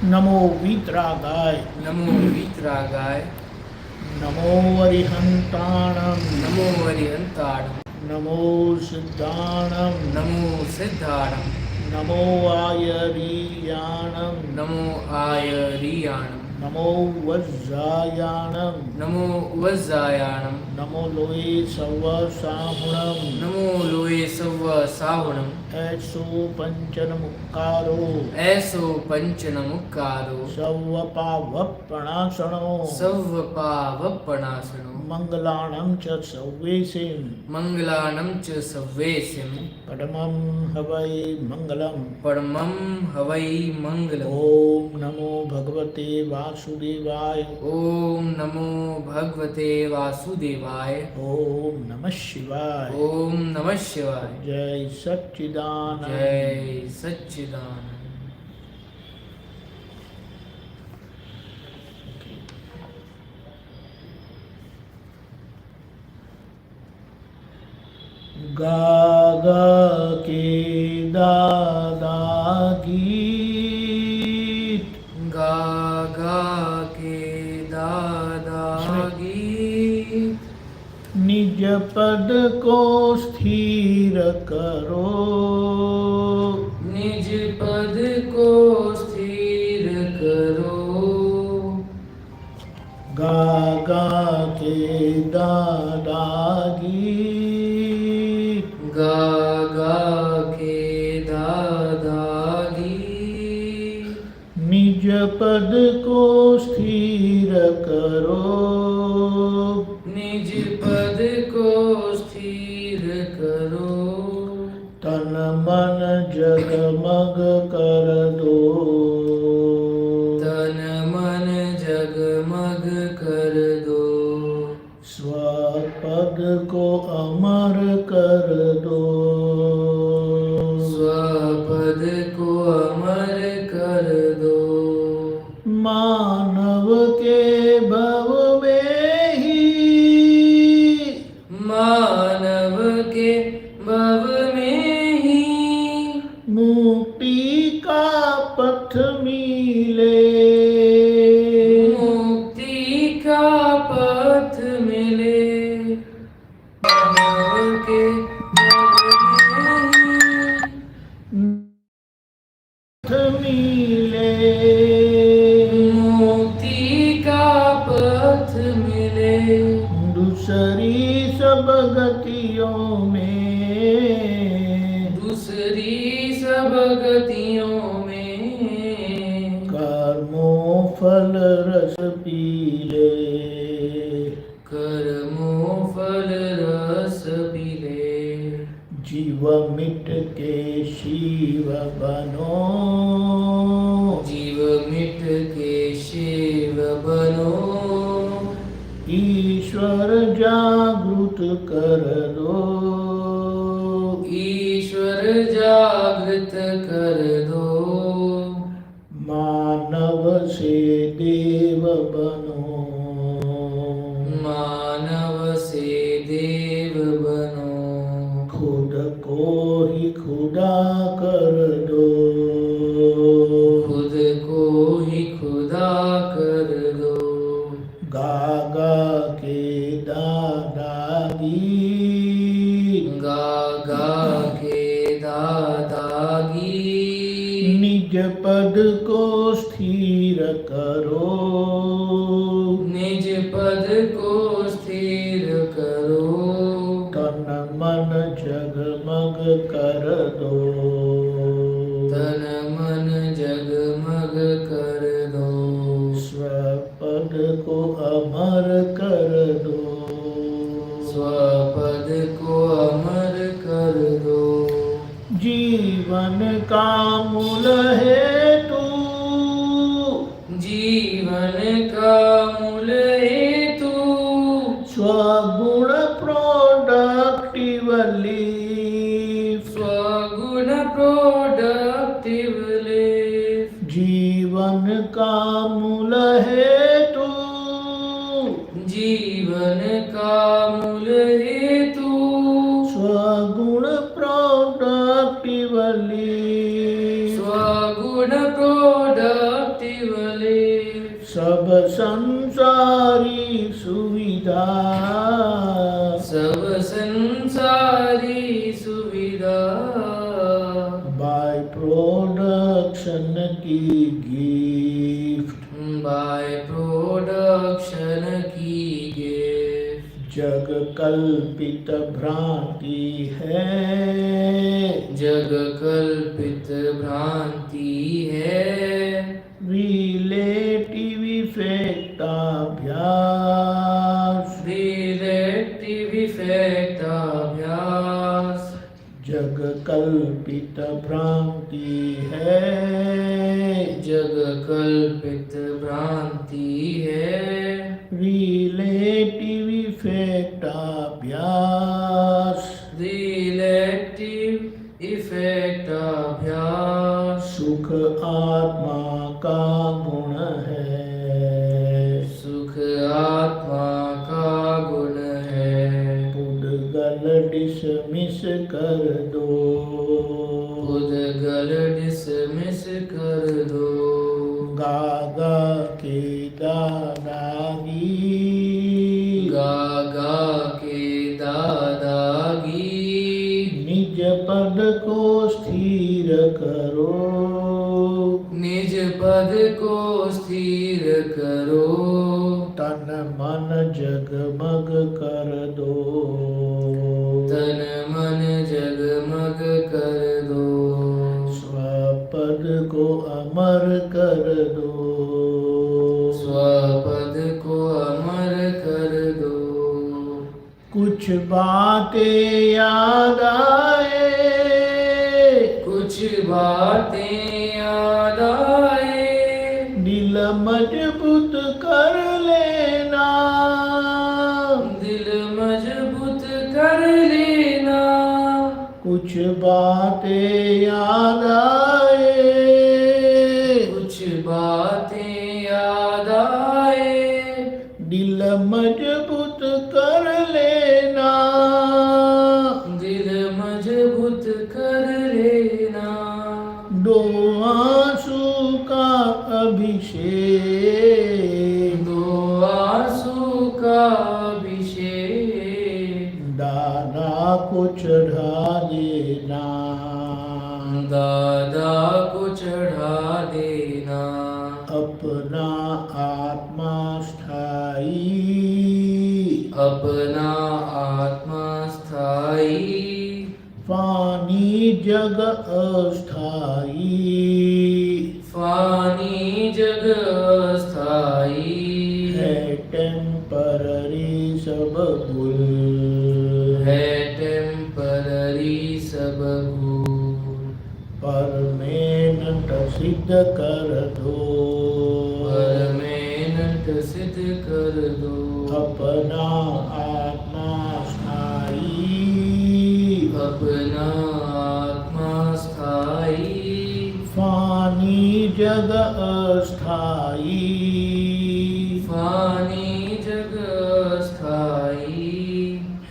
नमो वीतरागाय नमो वीतरागाय नमो अरिहंताणं नमो अरिहंताणं नमो सिद्धाणं नमो सिद्धाणं नमो आयरीयाणं नमो आयरीयाणं नमो वज्रायाणं नमो वज्रायाणं नमो लोये सर्वसाहुणं नमो लोये सव साहुणं ऐसो पंचनमुक्कारो ऐसो पंचनमुक्कारो सर्वपावप्रणाशनो सर्वपावपणासनो मंगलाणं च सर्वेषां मंगलानं च सर्वेषां परमं हवै मंगलम् परमं हवै मंगलम्। ओम नमो भगवते वासुदेवाय ओम नमो भगवते वासुदेवाय। ओम नमः शिवाय। ओम नमः शिवाय। जय सच्चिदानंद। जय सच्चिदानंद। गा गा के दादा गीत गा गा के दादा गीत निज पद को स्थिर करो निज पद को स्थिर करो गा गा के दादा गीत गा गा के दादा गीत निज पद को स्थिर करो निज पद को स्थिर करो तन मन जगमग कर दो तन मन जगमग कर दो स्वपद को अमर कर दो स्वपद को अमर कर दो मानव के भव में ही मानव के भव में ही मुक्ति का पथ मिले मुक्ति का पथ मिले मानव के भव में ही पथ मिले मुक्ति का पथ मिले दूसरी सब गतियों में दूसरी सब गतियों में कर्मों फल रस पीले कर्मों फल रस पीले जीव मिट के शिव बनो जीव मिट के शिव बनो ईश्वर जागृत कर दो ईश्वर जागृत कर दो मानव से देव बनो मानव से देव बनो खुद को ही खुदा कर दो खुद को ही खुदा कर दो गा गा के दादा गीत गा गा के दादा गीत निज पद को स्थिर करो निज पद को स्थिर करो तन मन जगमग कर दो तन मन जगमग कर दो स्वपद को अमर कर दो स्वपद को अमर कर दो जीवन का मूल हेतु जीवन का मूल हेतु स्वगुण प्रोडक्टिवली स्वगुण प्रोडक्टिवली जीवन का मूल हेतु जीवन का मूल हेतु स्वगुण प्रोडक्टिवली स्वगुण प्रोडक्टिवली सब संसारी सुविधा, सब संसारी सुविधा, बाय प्रोडक्शन की गिफ्ट, बाय प्रोडक्शन की गिफ्ट, जग कल्पित भ्रांति है, जग कल्पित भ्रांति है, रिलेटिव इफेक्टाभ्यास, रिलेटिव इफेक्टाभ्यास, जग कल्पित भ्रांति है, जग कल्पित भ्रांति है, रिलेटिव इफेक्टाभ्यास, रिलेटिव इफेक्टाभ्यास, सुख आत्मा का गुण है, सुख आत्मा का गुण है, पुद्गल डिसमिस कर दो, उद्गल डिसमिस कर दो, गागा के दादागी, गागा के दादागी, निज पद को स्थिर करो, निज पद को स्थिर करो, तन मन जगमग कर दो, तन मन जगमग कर दो, स्वपद को अमर कर दो, स्वपद को अमर कर दो, कुछ बातें याद आए, कुछ बातें याद आए, दिल मजबूत कर लेना, दिल मजबूत कर लेना, कुछ बातें याद आए, कुछ बातें याद आए, दिल मजबूत कर लेना, दिल मजबूत कर लेना, दो आंसू का अभिषेक, दो आंसू का अभिषेक, दादा को चढ़ा देना, दादा को चढ़ा देना, अपना आत्मा स्थाई, अपना आत्मा स्थाई, फानी जग अस्थाई, फानी जग स्थाई, है टेम्पररी सब भूल, है टेम्पररी सब भूल, परमानेंट सिद्ध कर दो, परमानेंट सिद्ध कर दो, अपना आत्मा स्थाई, अपना आत्मा स्थाई, फानी जग अस्थाई, फानी जग स्थाई,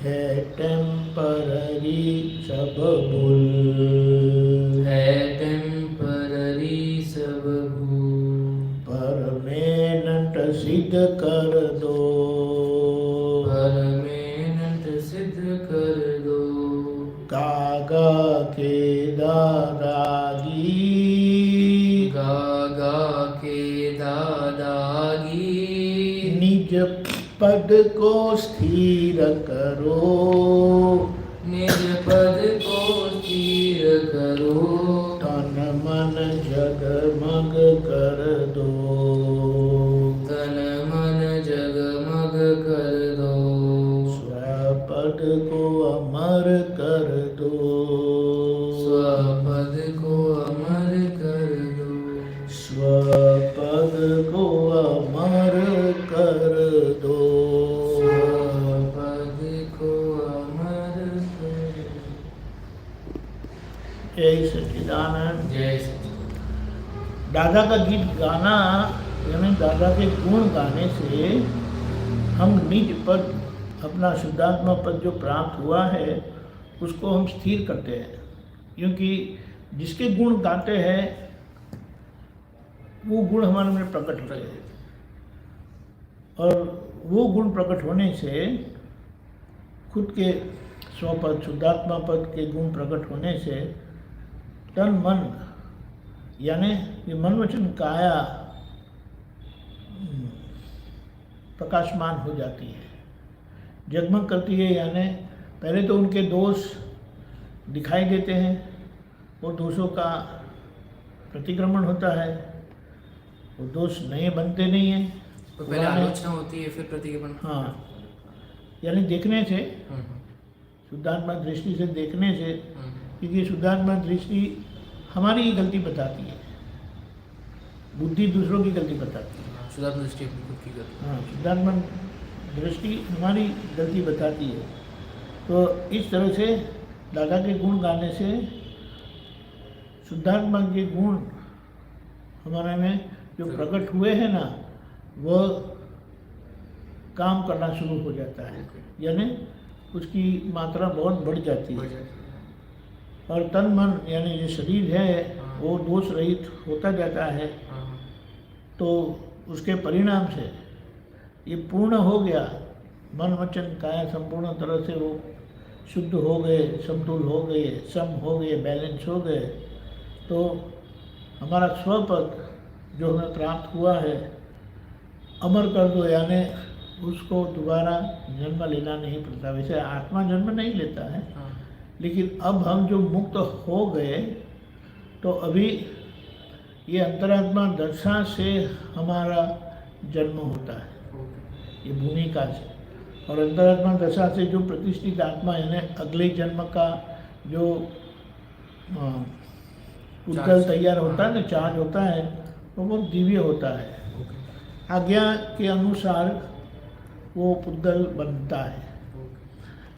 है टेम्पररी सब भूल, है टेम्पररी सब भूल, परमानेंट सिद्ध कर दो, परमानेंट सिद्ध कर दो, गागा के दादागी, गागा के दादागी, निज पद को स्थिर करो, निज पद को स्थिर करो, तन मन जगमग कर दो, तन मन जगमग कर दो, स्वपद को अमर कर दो, स्वपद को अमर कर दो, स्वपद को अमर कर दो, स्वपद को अमर कर दो। जय सच्चिदानंद। जय सच्चिदानंद। दादा का गीत गाना यानी दादा के गुण गाने से हम निज पद, अपना शुद्धात्मा पद जो प्राप्त हुआ है उसको हम स्थिर करते हैं, क्योंकि जिसके गुण गाते हैं वो गुण हमारे में प्रकट होते हैं। और वो गुण प्रकट होने से खुद के स्वपद शुद्धात्मा पद के गुण प्रकट होने से तन मन यानी ये मन वचन काया प्रकाशमान हो जाती है, जगमग करती है। यानी पहले तो उनके दोष दिखाई देते हैं, वो दोषों का प्रतिक्रमण होता है, वो दोष नए बनते नहीं हैं। तो पहले आलोचना होती है फिर प्रतिक्रमण। हाँ, यानी देखने से, शुद्धात्मा दृष्टि से देखने से, क्योंकि शुद्धात्मा दृष्टि हमारी ही गलती बताती है, बुद्धि दूसरों की गलती बताती है। शुद्धात्मा दृष्टि अपनी खुद की गलती। हाँ, शुद्धात्मा दृष्टि हमारी गलती बताती है। तो इस तरह से दादा के गुण गाने से शुद्धात्मा के गुण हमारे में जो प्रकट हुए हैं ना, वह काम करना शुरू हो जाता है, यानी उसकी मात्रा बहुत बढ़ जाती है। और तन मन यानी जो शरीर है वो दोष रहित होता जाता है। तो उसके परिणाम से ये पूर्ण हो गया, मन वचन काया संपूर्ण तरह से वो शुद्ध हो गए, समतुल हो गए, सम हो गए, बैलेंस हो गए। तो हमारा स्वपद जो हमें प्राप्त हुआ है अमर कर दो, यानी उसको दोबारा जन्म लेना नहीं पड़ता। वैसे आत्मा जन्म नहीं लेता है, लेकिन अब हम जो मुक्त हो गए तो अभी ये अंतरात्मा दशा से हमारा जन्म होता है, ये भूमिका से। और अंतरात्मा दशा से जो प्रतिष्ठित आत्मा यानी अगले जन्म का जो उद्गल तैयार होता है ना, चार्ज होता है, तो वो दिव्य होता है। आज्ञा के अनुसार वो पुद्गल बनता है।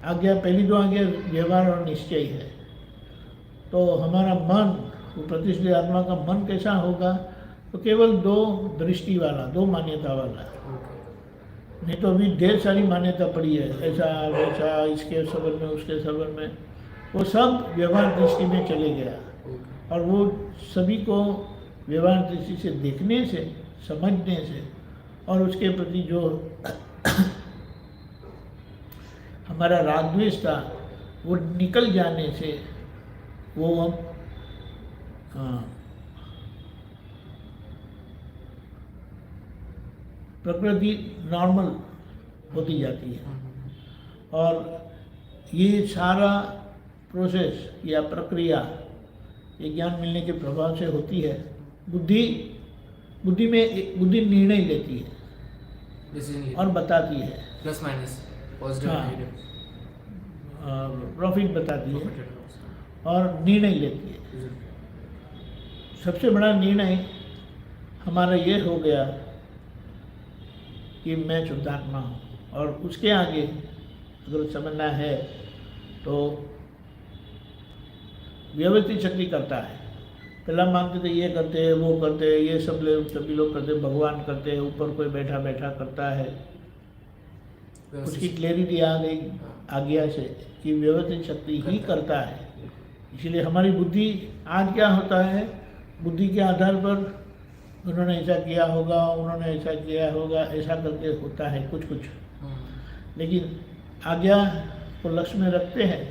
आज्ञा पहली दो आज्ञा व्यवहार और निश्चय है। तो हमारा मन, वो प्रतिष्ठित आत्मा का मन कैसा होगा, तो केवल दो दृष्टि वाला, दो मान्यता वाला। नहीं तो अभी ढेर सारी मान्यता पड़ी है, ऐसा वैसा, इसके संबंध में उसके संबंध में, वो सब व्यवहार दृष्टि में चले गया। और वो सभी को व्यवहार दृष्टि से देखने से, समझने से और उसके प्रति जो हमारा राग द्वेष था वो निकल जाने से वो हम प्रकृति नॉर्मल होती जाती है। और ये सारा प्रोसेस या प्रक्रिया ये ज्ञान मिलने के प्रभाव से होती है। बुद्धि बुद्धि निर्णय लेती है और बताती है, plus minus, positive negative, profit बताती है और निर्णय लेती है। सबसे बड़ा निर्णय हमारा ये हो गया कि मैं शुद्धात्मा हूँ। और उसके आगे अगर समझना है तो व्यवस्थित शक्ति करता है। पहला मानते थे ये करते हैं, वो करते हैं, ये सभी लोग करते हैं, भगवान करते हैं, ऊपर कोई बैठा बैठा करता है। उसकी क्लैरिटी आ गई आज्ञा से कि व्यवस्थित शक्ति ही करता है। इसीलिए हमारी बुद्धि आज क्या होता है, बुद्धि के आधार पर उन्होंने ऐसा किया होगा, उन्होंने ऐसा किया होगा, ऐसा करके होता है कुछ कुछ। लेकिन आज्ञा को लक्ष्य में रखते हैं,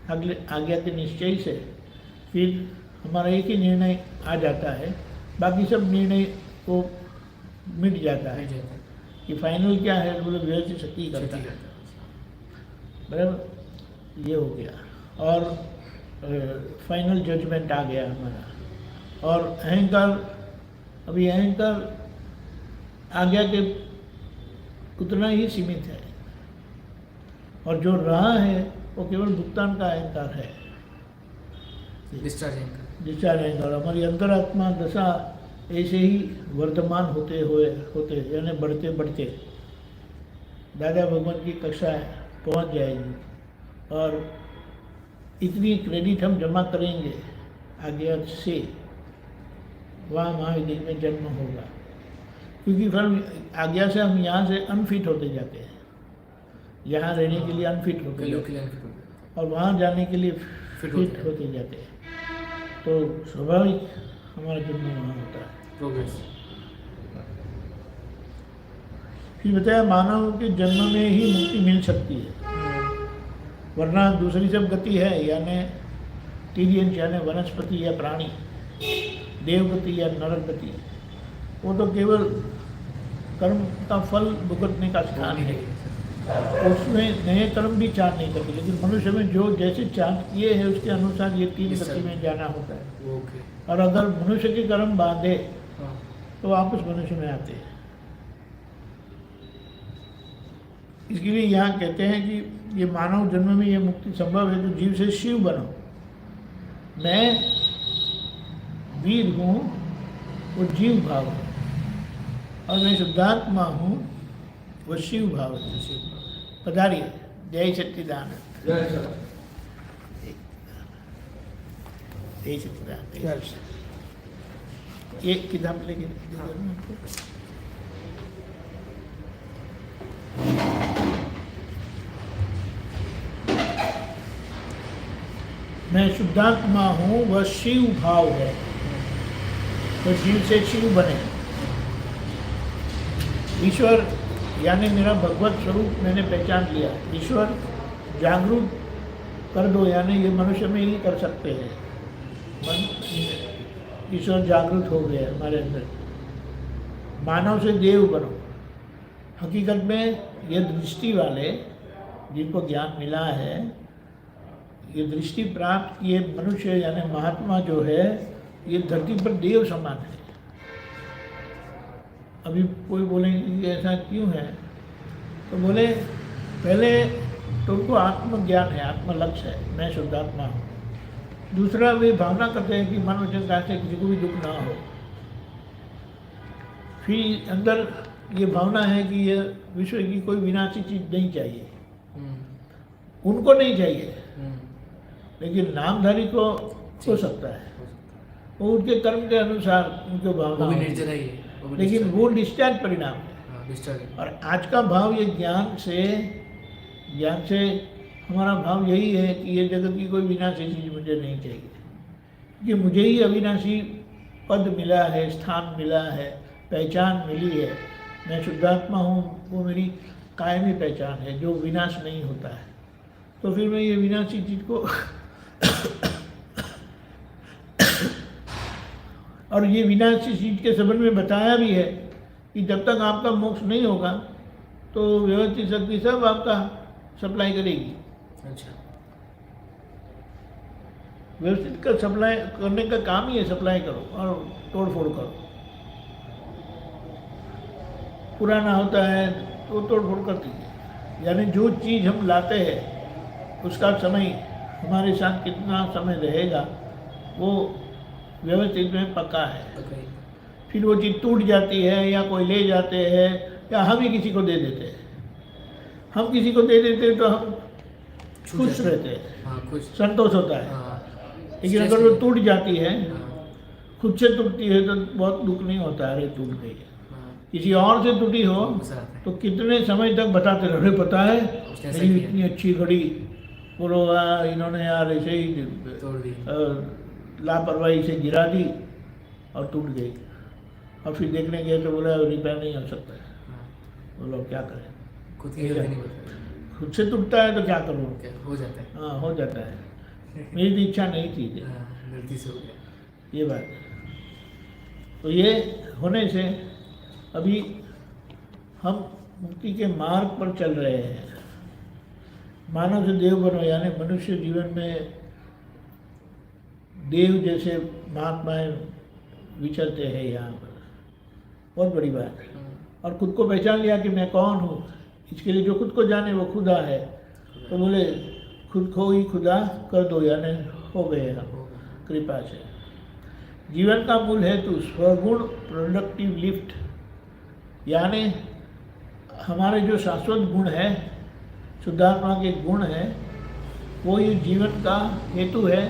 अगले आज्ञा के निश्चय से फिर हमारा एक ही निर्णय आ जाता है, बाकी सब निर्णय को मिट जाता है कि फाइनल क्या है, बोले व्यवस्थित शक्ति करता है। बराबर, ये हो गया। और फाइनल जजमेंट आ गया हमारा। और अहंकार, अभी अहंकार आज्ञा के उतना ही सीमित है, और जो रहा है वो केवल भुगतान का अहंकार है, डिस्चार्ज अहंकार। हमारी अंतरात्मा दशा ऐसे ही वर्धमान होते यानी बढ़ते बढ़ते दादा भगवान की कक्षा पहुंच जाएगी। और इतनी क्रेडिट हम जमा करेंगे आज्ञा से, वहाँ महाविद्यालय में जन्म होगा। क्योंकि फिर आज्ञा से हम यहाँ से अनफिट होते जाते हैं, यहाँ रहने के लिए अनफिट होते हैं और वहाँ जाने के लिए फिट होते जाते हैं। तो स्वाभाविक हमारा जन्म वहाँ होता है। प्रोग्रेस। फिर बताया मानव के जन्म में ही मुक्ति मिल सकती है, वरना दूसरी सब गति है, यानी तीर्यंश यानी वनस्पति या प्राणी, देवगति या नरक गति, वो तो केवल कर्म का फल भुगतने का स्थान है, उसमें नए कर्म भी चार्ज नहीं करते। लेकिन मनुष्य में जो जैसे चार्ज किए हैं उसके अनुसार ये 3 गति में जाना होता है। ओके। और अगर मनुष्य के कर्म बांधे हाँ। तो वापस मनुष्य में आते हैं। इसके लिए यहाँ कहते हैं कि ये मानव जन्म में ये मुक्ति संभव है तो जीव से शिव बनो। मैं वीर हूँ, वो जीव भाव है, और मैं शुद्धात्मा हूँ, वो शिव भाव है। पधारिए। जय सच्चिदानंद। जय सर। जय सच्चिदानंद। ये किताब लेके मैं शुद्धात्मा हूँ, वह शिव भाव है, तो जीव से शिव बने। ईश्वर यानी मेरा भगवत स्वरूप मैंने पहचान लिया। ईश्वर जागरूक कर दो, यानी ये मनुष्य में ही कर सकते हैं। ईश्वर जागरूक हो गया हमारे अंदर। मानव से देव बनो। हकीकत में ये दृष्टि वाले जिनको ज्ञान मिला है, ये दृष्टि प्राप्त किए मनुष्य यानी महात्मा जो है, ये धरती पर देव समान है। अभी कोई बोलेंगे कि ऐसा क्यों है, तो बोले पहले तो उनको आत्मज्ञान है, आत्मलक्ष्य है, मैं शुद्धात्मा हूँ। दूसरा वे भावना करते हैं कि मानव जनता से किसी को भी दुख ना हो। फिर अंदर ये भावना है कि ये विश्व की कोई विनाशी चीज़ नहीं चाहिए, उनको नहीं चाहिए, लेकिन नामधारी को हो सकता है, वो उनके कर्म के अनुसार उनके भावना वो भी निर्जर ही है, लेकिन वो डिस्चार्ज परिणाम है। डिस्चार्ज। और आज का भाव ये ज्ञान से हमारा भाव यही है कि ये जगत की कोई विनाशी चीज़ मुझे नहीं चाहिए, कि मुझे ही अविनाशी पद मिला है, स्थान मिला है, पहचान मिली है। मैं शुद्धात्मा हूँ, वो मेरी कायमी पहचान है जो विनाश नहीं होता है। तो फिर मैं ये विनाशी चीज़ को और ये विनाशी चीज के संबंध में बताया भी है कि जब तक आपका मोक्ष नहीं होगा तो व्यवस्थित शक्ति सब आपका सप्लाई करेगी। अच्छा। व्यवस्थित का सप्लाई करने का काम ही है, सप्लाई करो और तोड़ फोड़ करो। पुराना होता है तो तोड़ फोड़ करती है, यानी जो चीज़ हम लाते हैं उसका समय हमारे साथ कितना समय रहेगा वो व्यवस्थित में पक्का है। फिर वो चीज़ टूट जाती है या कोई ले जाते हैं या हम ही किसी को दे देते हैं। हम किसी को दे देते हैं तो हम खुश रहते हैं, हाँ, खुश, संतोष होता है। हाँ, लेकिन अगर वो टूट जाती है, हाँ, खुद से टूटती है तो बहुत दुख नहीं होता है, अरे टूट गई है। हाँ, किसी और से टूटी हो तो कितने समय तक बताते रहे, पता है मेरी इतनी अच्छी घड़ी, बोलो इन्होंने यार ऐसे ही तोड़ दी, लापरवाही से गिरा दी और टूट गई। और फिर देखने गए तो बोला रिपेयर नहीं हो सकता है। हाँ, बोलो क्या करें, खुद की गलती नहीं बताई, खुद से टूटता है तो क्या करूँ। क्या हो जाता है। हाँ, हो जाता है। मेरी तो इच्छा नहीं थी, हाँ, गलती से हो गया ये बात। तो ये होने से अभी हम मुक्ति के मार्ग पर चल रहे हैं। मानव से देव बनो, यानी मनुष्य जीवन में देव जैसे महात्माएं विचरते हैं यहाँ पर, बहुत बड़ी बात है। और खुद को पहचान लिया कि मैं कौन हूँ। इसके लिए जो खुद को जाने वो खुदा है। तो बोले खुद को ही खुदा कर दो, यानी हो गए हम कृपा से। जीवन का मूल हेतु स्वगुण प्रोडक्टिव लिफ्ट, यानी हमारे जो शाश्वत गुण है, शुद्धात्मा के गुण हैं, वो ये जीवन का हेतु है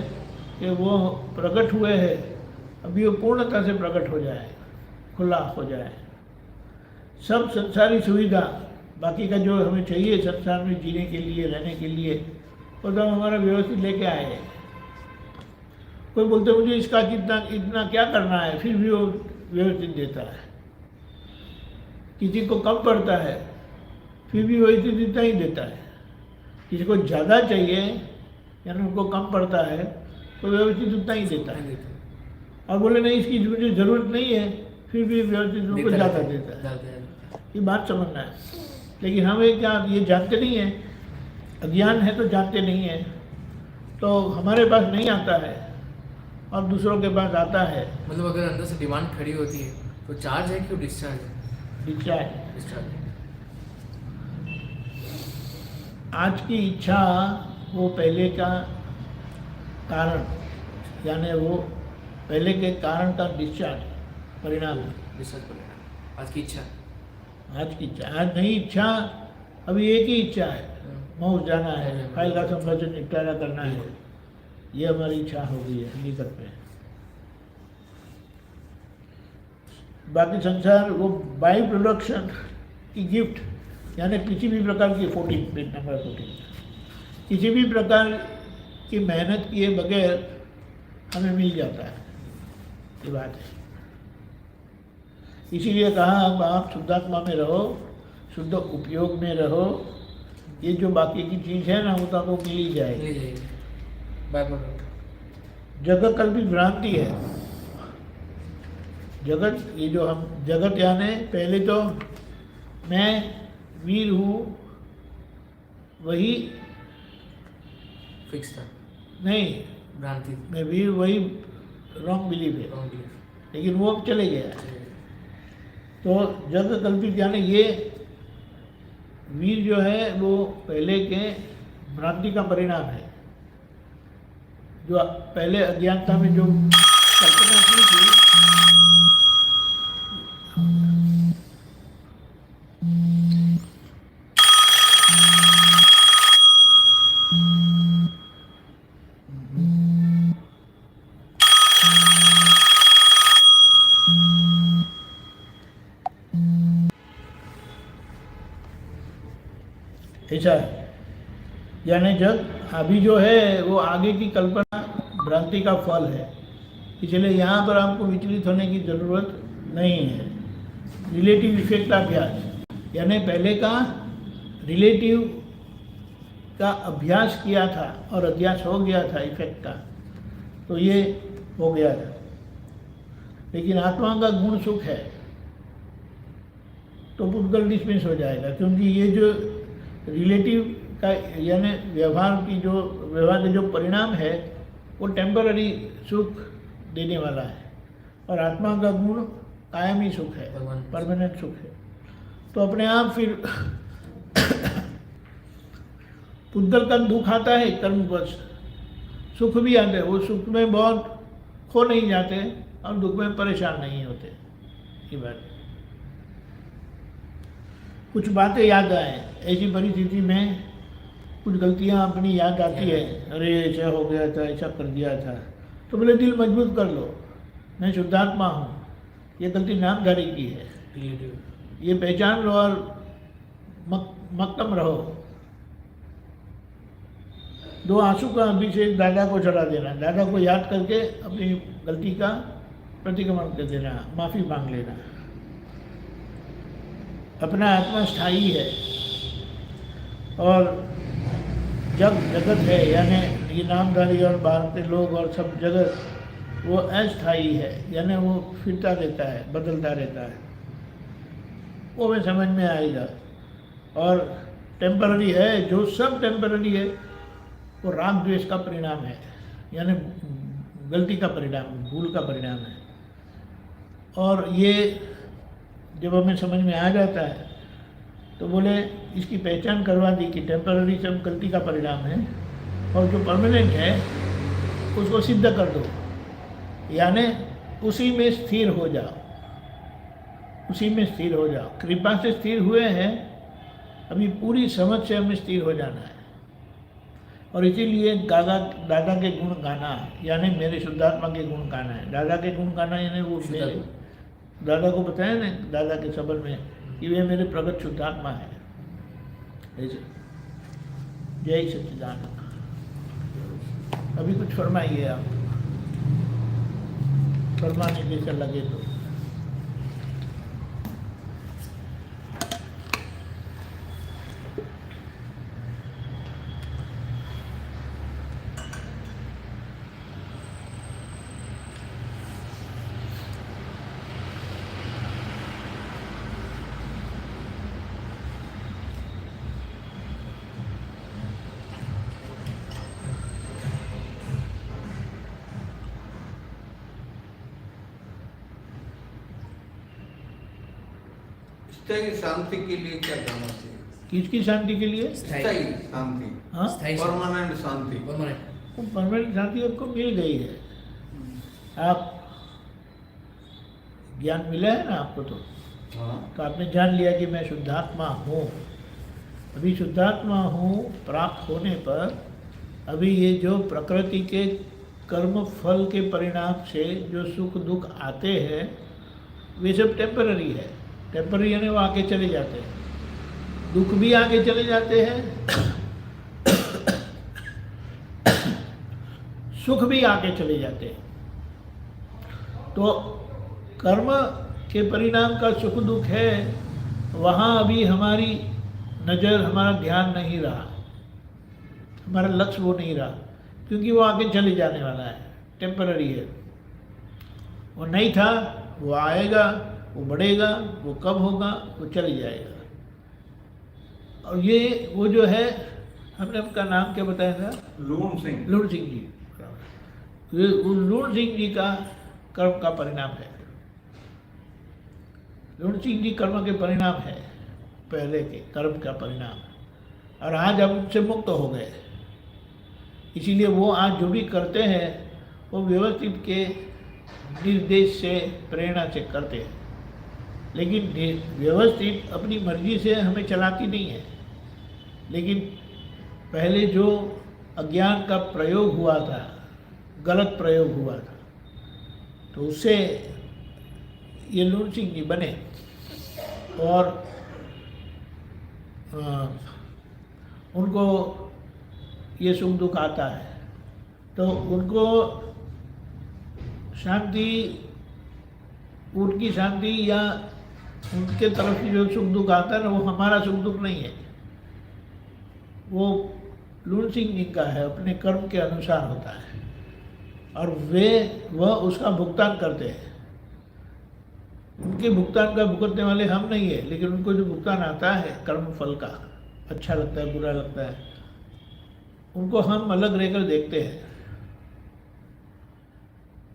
कि वो प्रकट हुए हैं, अभी वो पूर्णता से प्रकट हो जाए, खुला हो जाए। सब संसारी सुविधा, बाकी का जो हमें चाहिए संसार में जीने के लिए, रहने के लिए, वो तो हमारा व्यवस्थित लेके आए हैं। कोई बोलते मुझे इसका कितना इतना क्या करना है, फिर भी वो व्यवस्थित देता है। किसी को कम पड़ता है फिर भी वही चीज़ इतना ही देता है, किसी को ज़्यादा चाहिए यानी उनको कम पड़ता है तो व्यवस्थित उतना ही देता है, और बोले नहीं इसकी मुझे ज़रूरत नहीं है फिर भी व्यवस्थित उनको ज़्यादा देता है। ये बात समझना है। लेकिन हमें क्या ये जानते नहीं हैं, अज्ञान है तो जानते नहीं हैं, तो हमारे पास नहीं आता है और दूसरों के पास आता है। मतलब अगर अंदर से डिमांड खड़ी होती है तो चार्ज है कि डिस्चार्ज है? डिस्चार्ज। डिस्चार्ज। आज की इच्छा वो पहले का कारण, यानी वो पहले के कारण का डिस्चार्ज परिणाम है। डिस्चार्ज करेगा आज की इच्छा। आज की इच्छा, आज नहीं इच्छा, अभी एक ही इच्छा है, मौज जाना है, फाइल का संपादन निपटारा करना है, ये हमारी इच्छा हो गई है हकीकत में। बाकी संसार वो बाई प्रोडक्शन की गिफ्ट, यानी किसी भी प्रकार की 14 पेज नंबर 14, किसी भी प्रकार की मेहनत किए बगैर हमें मिल जाता है, ये बात है। इसीलिए कहा अब आप शुद्धात्मा में रहो, शुद्ध उपयोग में रहो, ये जो बाकी की चीज़ है ना वो तो आपको मिल ही जाएगी। जगत कल्पित भ्रांति है। जगत, ये जो हम जगत यानी पहले तो मैं वीर हूँ वही फिक्स था, नहीं, भ्रांति, मैं वीर वही रॉन्ग बिलीफ है, लेकिन वो अब चले गया। तो जगत कल्पित यानी ये वीर जो है वो पहले के भ्रांति का परिणाम है, जो पहले अज्ञानता में जो कल्पना की थी, ऐसा है। यानी जग अभी जो है वो आगे की कल्पना भ्रांति का फल है, इसलिए यहाँ पर आपको विचलित होने की ज़रूरत नहीं है। रिलेटिव इफेक्ट का अभ्यास, यानी पहले का रिलेटिव का अभ्यास किया था और अभ्यास हो गया था इफेक्ट का, तो ये हो गया था। लेकिन आत्मा का गुण सुख है तो पुद्गल डिस्मिस हो जाएगा, क्योंकि ये जो रिलेटिव का यानी व्यवहार के जो परिणाम है वो टेम्पररी सुख देने वाला है, और आत्मा का गुण कायमी सुख है, परमानेंट सुख है। तो अपने आप फिर पुद्गल का दुख आता है कर्मवश, सुख भी आते हैं, वो सुख में बहुत खो नहीं जाते और दुख में परेशान नहीं होते। ये बात, कुछ बातें याद आए, ऐसी परिस्थिति में कुछ गलतियां अपनी याद आती है, अरे ऐसा हो गया था, ऐसा कर दिया था, तो बोले दिल मजबूत कर लो, मैं शुद्धात्मा हूँ, ये गलती नामधारी की है, ये पहचान लो और मक्कम रहो। 2 आंसू का अभिषेक दादा को चढ़ा देना, दादा को याद करके अपनी गलती का प्रतिक्रमण कर देना, माफ़ी मांग लेना। अपना आत्मा स्थायी है और जब जगत है, यानी ये नामधारी और बाहर के लोग और सब जगत वो अस्थायी है, यानी वो फिरता रहता है, बदलता रहता है, वो में समझ में आएगा। और टेम्पररी है, जो सब टेम्पररी है वो राग द्वेष का परिणाम है, यानी गलती का परिणाम, भूल का परिणाम है। और ये जब हमें समझ में आ जाता है तो बोले इसकी पहचान करवा दी कि टेम्पररी सब गलती का परिणाम है, और जो परमानेंट है उसको सिद्ध कर दो, यानी उसी में स्थिर हो जाओ, उसी में स्थिर हो जाओ। कृपा से स्थिर हुए हैं, अभी पूरी समझ से हमें स्थिर हो जाना है। और इसीलिए दादा के गुण गाना, यानी मेरे शुद्धात्मा के गुण गाना है। दादा के गुण गाना यानी वो मेरे दादा को बताया ना, दादा के शब्द में कि वे मेरे प्रगट शुद्धात्मा है। ऐसे जय सच्चिदानंद। अभी कुछ फरमाइए आप, फरमाने जैसा लगे तो। स्थायी शांति के लिए क्या करना चाहिए? किसकी शांति के लिए? स्थायी शांति, हाँ, स्थायी परमानेंट शांति। परमानेंट। वो परमानेंट शांति आपको मिल गई है। आप ज्ञान मिला है ना आपको, तो आपने जान लिया कि मैं शुद्धात्मा हूँ। अभी शुद्धात्मा हूँ प्राप्त होने पर अभी ये जो प्रकृति के कर्म फल के परिणाम से जो सुख दुख आते हैं वे सब टेम्पररी है। टेम्पररी यानी वो आगे चले जाते हैं, दुख भी आगे चले जाते हैं, सुख भी आगे चले जाते हैं। तो कर्म के परिणाम का सुख दुख है, वहाँ अभी हमारी नज़र, हमारा ध्यान नहीं रहा, हमारा लक्ष्य वो नहीं रहा, क्योंकि वो आगे चले जाने वाला है, टेम्पररी है। वो नहीं था, वो आएगा, वो बढ़ेगा, वो कब होगा, वो चले जाएगा। और ये वो जो है, हमने आपका नाम क्या बताया था? लूण सिंह। लूण सिंह जी। ये लूण सिंह जी का कर्म का परिणाम है। लूण सिंह जी कर्म के परिणाम है, पहले के कर्म का परिणाम। और आज हम उनसे मुक्त हो गए, इसीलिए वो आज जो भी करते हैं वो व्यवस्थित के निर्देश से, प्रेरणा से करते हैं। लेकिन व्यवस्थित अपनी मर्जी से हमें चलाती नहीं है। लेकिन पहले जो अज्ञान का प्रयोग हुआ था, गलत प्रयोग हुआ था, तो उससे ये लूण सिंह जी बने। और उनको ये सुख दुख आता है तो उनको शांति, उनकी शांति या उनके तरफ से जो सुख दुख आता है ना, वो हमारा सुख दुख नहीं है, वो लूण सिंह जी का है, अपने कर्म के अनुसार होता है। और वह उसका भुगतान करते हैं। उनके भुगतान का भुगतने वाले हम नहीं है, लेकिन उनको जो भुगतान आता है कर्म फल का, अच्छा लगता है, बुरा लगता है, उनको हम अलग रहकर देखते हैं।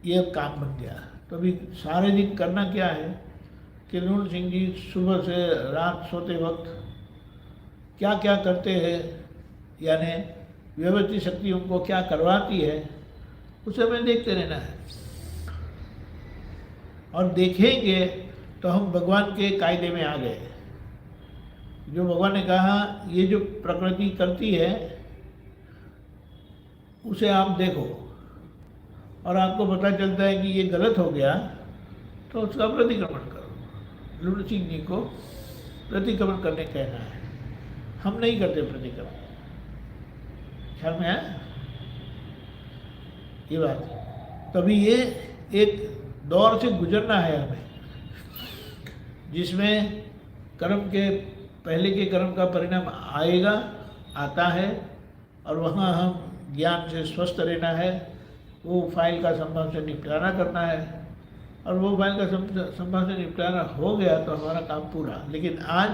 ये काम बन गया। तो अभी सारे दिन करना क्या है कि लूण सिंह जी सुबह से रात सोते वक्त क्या क्या करते हैं, यानी व्यवस्थित शक्ति उनको क्या करवाती है, उसे हमें देखते रहना है। और देखेंगे तो हम भगवान के कायदे में आ गए। जो भगवान ने कहा ये जो प्रकृति करती है उसे आप देखो, और आपको पता चलता है कि ये गलत हो गया तो उसका प्रतिक्रमण करो। लूण सिंह जी को प्रतिक्रमण करने कहना है, हम नहीं करते प्रतिक्रमण। ख्याल में आया ये बात? तभी ये एक दौर से गुजरना है हमें, जिसमें कर्म के पहले के कर्म का परिणाम आएगा, आता है, और वहाँ हम ज्ञान से स्वस्थ रहना है। वो फाइल का संभाव से निपटारा करना है, और वो फाइल का संभाव से निपटारा हो गया तो हमारा काम पूरा। लेकिन आज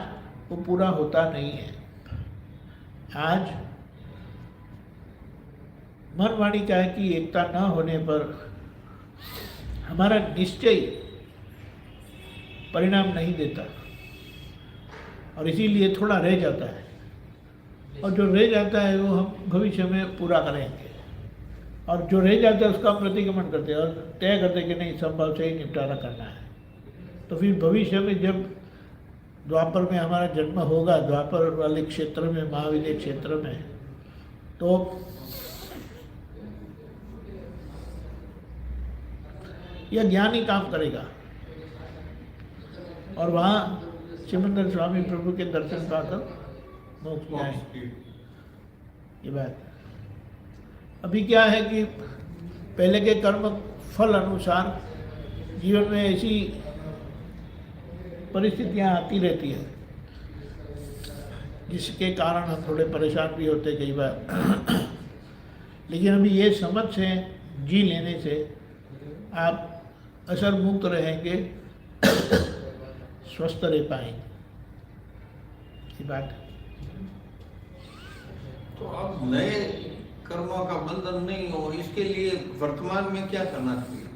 वो पूरा होता नहीं है। आज मन वाणी काय की एकता न होने पर हमारा निश्चय परिणाम नहीं देता, और इसीलिए थोड़ा रह जाता है। और जो रह जाता है वो हम भविष्य में पूरा करेंगे, और जो रह जाता है उसका हम प्रतिक्रमण करते हैं और तय करते हैं कि नहीं, संभव से ही निपटारा करना है। तो फिर भविष्य में जब द्वापर में हमारा जन्म होगा, द्वापर वाले क्षेत्र में, महाविद्य क्षेत्र में, तो यह ज्ञान ही काम करेगा। और वहाँ सिमंदर स्वामी प्रभु के दर्शन पाकर मोक्ष में आए। ये बात अभी क्या है कि पहले के कर्म फल अनुसार जीवन में ऐसी परिस्थितियाँ आती रहती है जिसके कारण हम थोड़े परेशान भी होते कई बार। लेकिन अभी ये समझ से जी लेने से आप असर मुक्त रहेंगे, स्वस्थ रह पाएंगे। ये बात है। तो अब नए कर्मों का बंधन नहीं हो, इसके लिए वर्तमान में क्या करना चाहिए?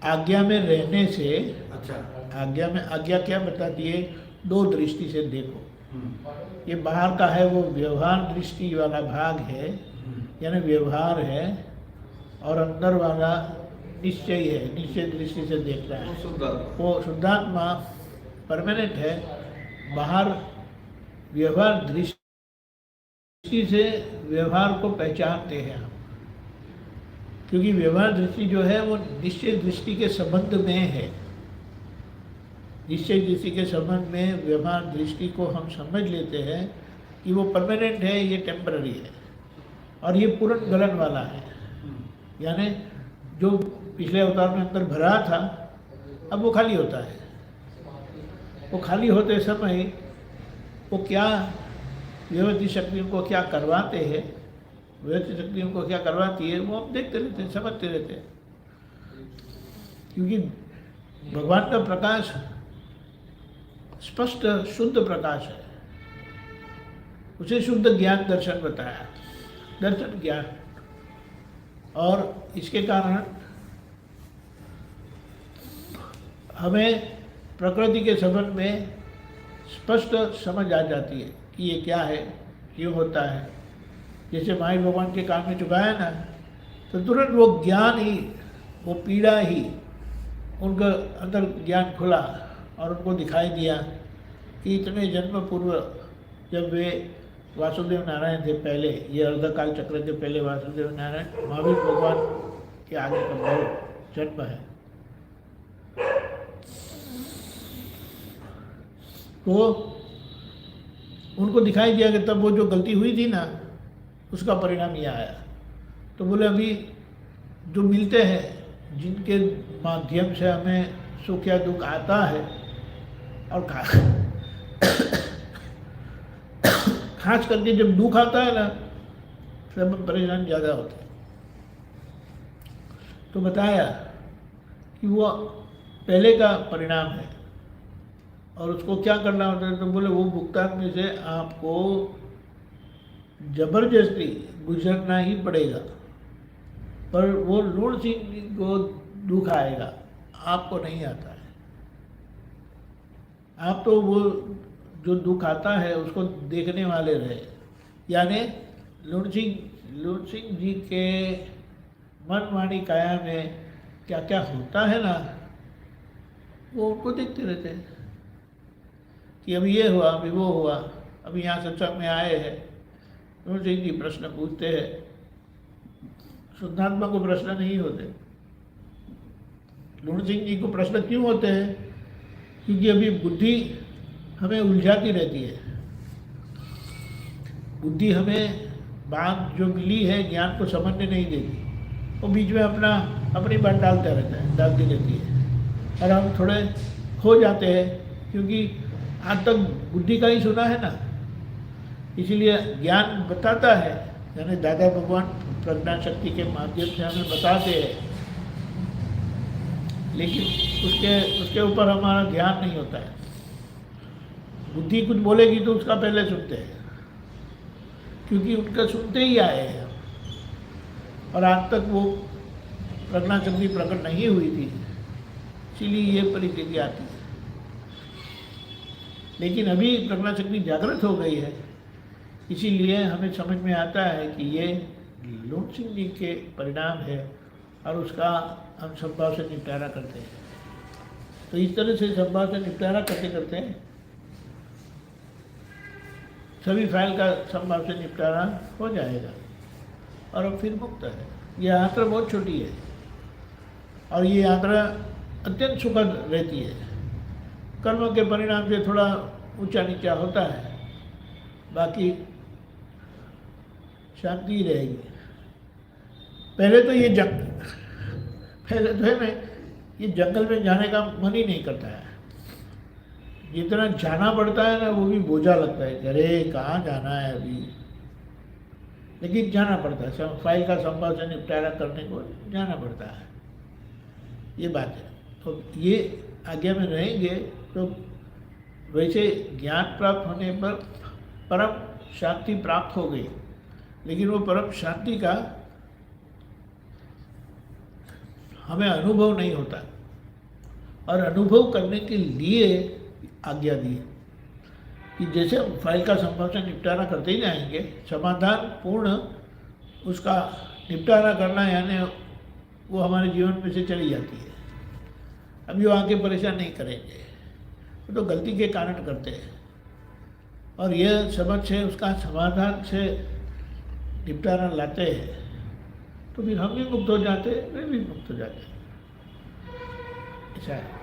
आज्ञा में रहने से, अच्छा, आज्ञा में, आज्ञा क्या बताती है? दो दृष्टि से देखो। ये बाहर का है वो व्यवहार दृष्टि वाला भाग है, यानी व्यवहार है, और अंदर वाला निश्चय है, निश्चय दृष्टि से देख रहा है। वो शुद्धात्मा परमानेंट है, बाहर व्यवहार दृष्टि से व्यवहार को पहचानते हैं हम, क्योंकि व्यवहार दृष्टि जो है वो निश्चय दृष्टि के संबंध में है। निश्चय दृष्टि के संबंध में व्यवहार दृष्टि को हम समझ लेते हैं कि वो परमानेंट है, ये टेम्पररी है, और ये पूर्ण गलन वाला है। यानी जो पिछले अवतार में अंदर भरा था अब वो खाली होता है। वो खाली होते समय वो क्या व्यवस्थित शक्ति उनको क्या करवाते हैं, व्यवस्थित शक्ति उनको क्या करवाती है, वो हम देखते रहते हैं, समझते रहते हैं। क्योंकि भगवान का प्रकाश स्पष्ट शुद्ध प्रकाश है, उसे शुद्ध ज्ञान दर्शन बताया, दर्शन ज्ञान। और इसके कारण हमें प्रकृति के संबंध में स्पष्ट समझ आ जाती है कि ये क्या है, क्यों होता है। जैसे माई भगवान के कान में चुकाया ना, तो तुरंत वो ज्ञान ही, वो पीड़ा ही उनका अंदर ज्ञान खुला और उनको दिखाई दिया कि इतने जन्म पूर्व जब वे वासुदेव नारायण थे, पहले ये अर्धकाल चक्र के पहले वासुदेव नारायण महावीर भगवान के आगे का बहुत जन्म है। तो उनको दिखाई दिया कि तब वो जो गलती हुई थी ना, उसका परिणाम ये आया। तो बोले अभी जो मिलते हैं, जिनके माध्यम से हमें सुख या दुख आता है, और खास करके जब दुख आता है ना, तब हम परेशान ज़्यादा होते हैं। तो बताया कि वो पहले का परिणाम है और उसको क्या करना होता है। तो बोले वो भुगतान में से आपको जबरदस्ती गुजरना ही पड़ेगा, पर वो लूण सिंह को दुख आएगा, आपको नहीं आता है। आप तो वो जो दुख आता है उसको देखने वाले रहे, यानी लूण सिंह जी के मन वाणी काया में क्या क्या होता है ना, वो उनको देखते रहते हैं कि अभी ये हुआ, अभी वो हुआ। अभी यहाँ सत्संग में आए हैं, लूण सिंह जी प्रश्न पूछते हैं, शुद्धात्मा को प्रश्न नहीं होते। लूण सिंह जी को प्रश्न क्यों होते हैं? क्योंकि अभी बुद्धि हमें उलझाती रहती है। बुद्धि हमें बात जो मिली है ज्ञान को समझने नहीं देती, वो बीच में अपनी बात डालती रहती है, और हम थोड़े खो जाते हैं, क्योंकि आज तक बुद्धि का ही सुना है ना। इसीलिए ज्ञान बताता है, यानी दादा भगवान प्रज्ञा शक्ति के माध्यम से हमें बताते हैं, लेकिन उसके ऊपर हमारा ध्यान नहीं होता है। बुद्धि कुछ बोलेगी तो उसका पहले सुनते हैं, क्योंकि उनका सुनते ही आए हैं, और आज तक वो प्रज्ञा शक्ति प्रकट नहीं हुई थी, इसीलिए ये परिस्थिति आती है। लेकिन अभी प्रज्ञा शक्ति जागृत हो गई है, इसीलिए हमें समझ में आता है कि ये लूण सिंह जी के परिणाम है, और उसका हम संभाव से निपटारा करते हैं। तो इस तरह से संभाव से निपटारा करते करते सभी फाइल का संभाव से निपटारा हो जाएगा, और अब फिर मुक्त है। ये यात्रा बहुत छोटी है, और ये यात्रा अत्यंत सुखद रहती है। कर्मों के परिणाम से थोड़ा ऊंचा नीचा होता है, बाकी शांति रहेगी। पहले तो ये जंगल में जाने का मन ही नहीं करता है। जितना जाना पड़ता है ना, वो भी बोझा लगता है, अरे कहाँ जाना है अभी, लेकिन जाना पड़ता है। फाइल का संभाव से निपटारा करने को जाना पड़ता है, ये बात है। तो ये आज्ञा में रहेंगे तो वैसे ज्ञान प्राप्त होने पर परम शांति प्राप्त हो गई, लेकिन वो परम शांति का हमें अनुभव नहीं होता, और अनुभव करने के लिए आज्ञा दी। कि जैसे हम फाइल का संभव से निपटारा करते ही जाएंगे, समाधान पूर्ण उसका निपटारा करना यानी वो हमारे जीवन में से चली जाती है। हम जो आगे परेशान नहीं करेंगे, वो तो गलती के कारण करते हैं, और यह समझ से उसका समाधान से निपटारा लाते हैं, तो फिर हम भी मुक्त हो जाते हैं, वे भी मुक्त हो जाते हैं। ऐसा है।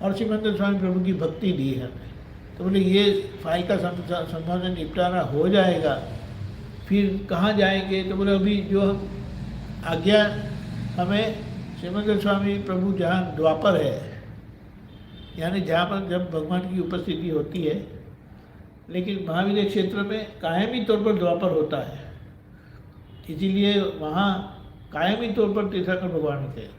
और श्रीमंत स्वामी प्रभु की भक्ति दी है हमें, तो बोले ये फाइल का संभावना निपटारा हो जाएगा, फिर कहाँ जाएंगे? तो बोले अभी जो हम आज्ञा हमें श्रीमंत स्वामी प्रभु जहाँ द्वापर है, यानी जहाँ पर जब भगवान की उपस्थिति होती है, लेकिन महाविद्य क्षेत्र में कायमी तौर पर द्वापर होता है, इसीलिए वहाँ कायमी तौर पर तीर्थंकर भगवान होते हैं।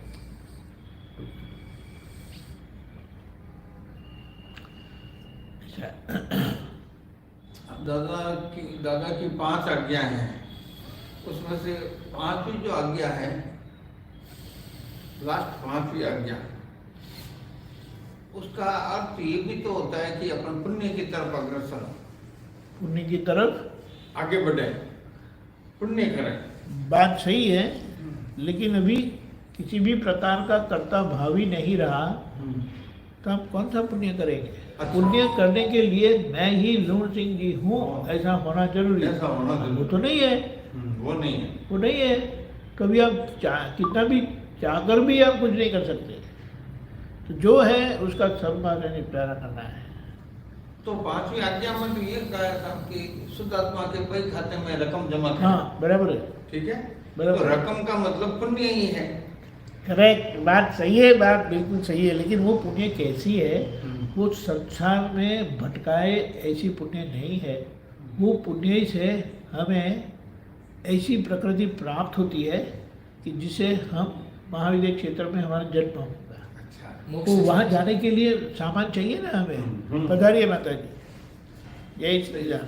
दादा की 5 आज्ञा हैं, उसमें से 5वीं जो आज्ञा है, लास्ट 5वीं आज्ञा, उसका अर्थ ये भी तो होता है कि अपन पुण्य की तरफ अग्रसर, पुण्य की तरफ आगे बढ़े, पुण्य करें। बात सही है, लेकिन अभी किसी भी प्रकार का कर्ता भाव ही नहीं रहा, तो आप कौन सा पुण्य करेंगे? अच्छा। पुण्य करने के लिए मैं ही लूण सिंह जी हूँ, ऐसा होना जरूरी है। ऐसा होना जरूरी, वो तो नहीं है, वो नहीं है, वो नहीं है। कभी आप कितना भी चाहकर भी आप कुछ नहीं कर सकते, तो जो है उसका सम्मान से निपटारा करना है। तो 5वीं आज्ञा में तो ये कहा था कि शुद्ध आत्मा के पैसे खाते में रकम जमा करें। हाँ, बराबर है, ठीक है, बराबर। तो रकम का मतलब पुण्य ही है। करेक्ट, बात सही है, बात बिल्कुल सही है, लेकिन वो पुण्य कैसी है? वो संसार में भटकाए ऐसी पुण्य नहीं है। वो पुण्य से हमें ऐसी प्रकृति प्राप्त होती है कि जिसे हम महाविद्य क्षेत्र में हमारा जन्म होगा। अच्छा, तो वहाँ जाने के लिए सामान चाहिए ना हमें। पधारिए माता जी, जय श्री राम।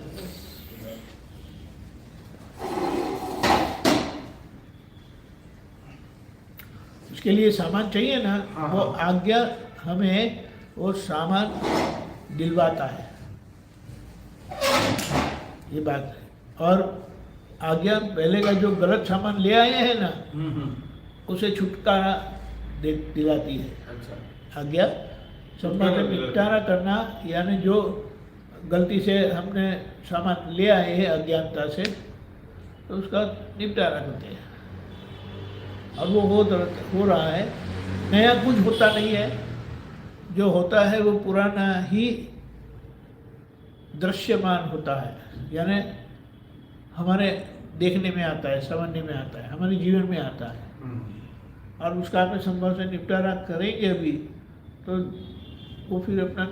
उसके लिए सामान चाहिए ना, वो आज्ञा हमें वो सामान दिलवाता है, ये बात है। और आज्ञा पहले का जो गलत सामान ले आए हैं ना, उसे छुटकारा दिलाती है। अच्छा, आज्ञा संबंध में निपटारा करना, यानी जो गलती से हमने सामान ले आए हैं अज्ञानता से, तो उसका निपटारा करते हैं। और वो हो रहा है, नया कुछ होता नहीं है, जो होता है वो पुराना ही दृश्यमान होता है, यानी हमारे देखने में आता है, समझने में आता है, हमारे जीवन में आता है। और उसका अपने संभव से निपटारा करेंगे अभी, तो वो फिर अपना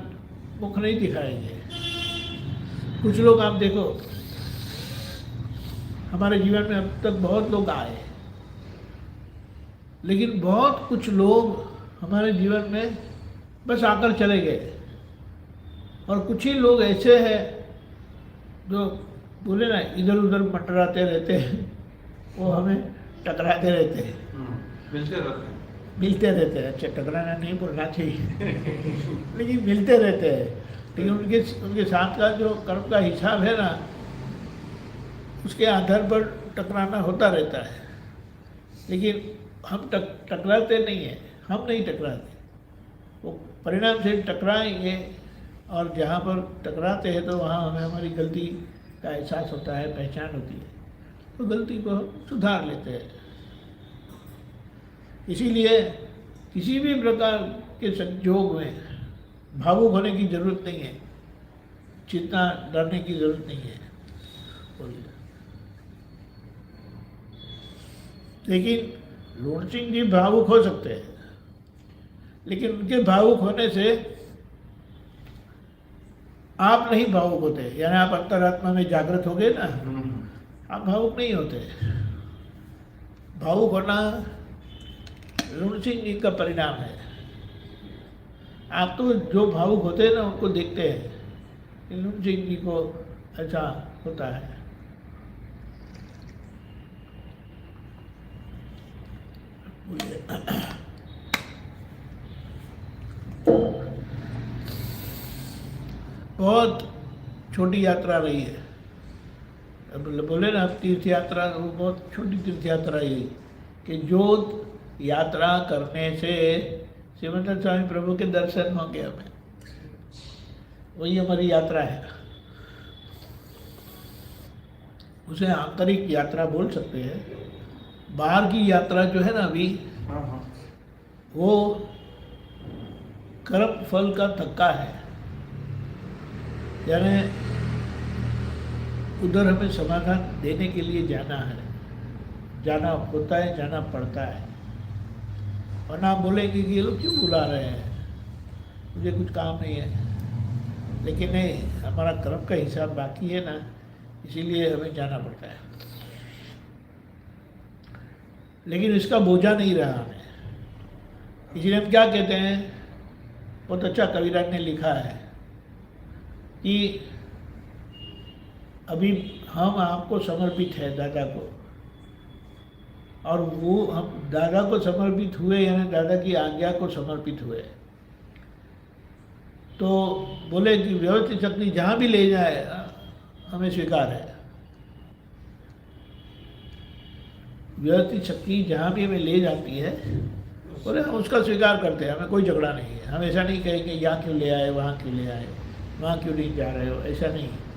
मुख नहीं दिखाएंगे। कुछ लोग आप देखो, हमारे जीवन में अब तक बहुत लोग आए, लेकिन बहुत कुछ लोग हमारे जीवन में बस आकर चले गए, और कुछ ही लोग ऐसे हैं जो बोले ना इधर उधर मंडराते रहते हैं, वो हमें टकराते रहते हैं, मिलते रहते हैं। अच्छा, टकराना नहीं बोलना चाहिए लेकिन मिलते रहते हैं। लेकिन उनके साथ का जो कर्म का हिसाब है ना, उसके आधार पर टकराना होता रहता है। लेकिन हम टकराते नहीं हैं, हम नहीं टकराते, वो परिणाम से टकराएंगे, और जहाँ पर टकराते हैं तो वहाँ हमें हमारी गलती का एहसास होता है, पहचान होती है, तो गलती को सुधार लेते हैं। इसीलिए किसी भी प्रकार के संजोग में भावुक होने की जरूरत नहीं है, चिंता डरने की जरूरत नहीं है। लेकिन लूण सिंह जी भावुक हो सकते हैं, लेकिन उनके भावुक होने से आप नहीं भावुक होते, यानी आप अंतरात्मा में जागृत हो गए ना, आप भावुक नहीं होते। भावुक होना लूण सिंह जी का परिणाम है। आप तो जो भावुक होते हैं ना, उनको देखते हैं कि लूण सिंह जी को ऐसा होता है। बहुत छोटी यात्रा रही है। अब बोले ना तीर्थ यात्रा, वो बहुत छोटी तीर्थ यात्रा ही कि जो यात्रा करने से श्रीमंत स्वामी प्रभु के दर्शन होंगे हमें, वही हमारी यात्रा है। उसे आंतरिक यात्रा बोल सकते हैं। बाहर की यात्रा जो है ना अभी, हाँ हाँ वो कर्म फल का धक्का है। यानी उधर हमें समाधान देने के लिए जाना है, जाना होता है, जाना पड़ता है। और ना बोलेंगे कि ये लोग क्यों बुला रहे हैं, मुझे कुछ काम नहीं है। लेकिन नहीं, हमारा कर्म का हिसाब बाकी है ना, इसीलिए हमें जाना पड़ता है। लेकिन इसका बोझा नहीं रहा हमें। इसीलिए हम क्या कहते हैं, बहुत अच्छा कविराज ने लिखा है कि अभी हम आपको समर्पित है दादा को, और वो हम दादा को समर्पित हुए, यानी दादा की आज्ञा को समर्पित हुए। तो बोले कि व्यवस्थित शक्ति जहाँ भी ले जाए हमें स्वीकार है। व्यवस्थित शक्ति जहाँ भी हमें ले जाती है, बोले हम उसका स्वीकार करते हैं, हमें कोई झगड़ा नहीं है। हम ऐसा नहीं कहेंगे यहाँ क्यों ले आए, वहाँ क्यों ले आए, वहाँ क्यों नहीं जा रहे हो, ऐसा नहीं है।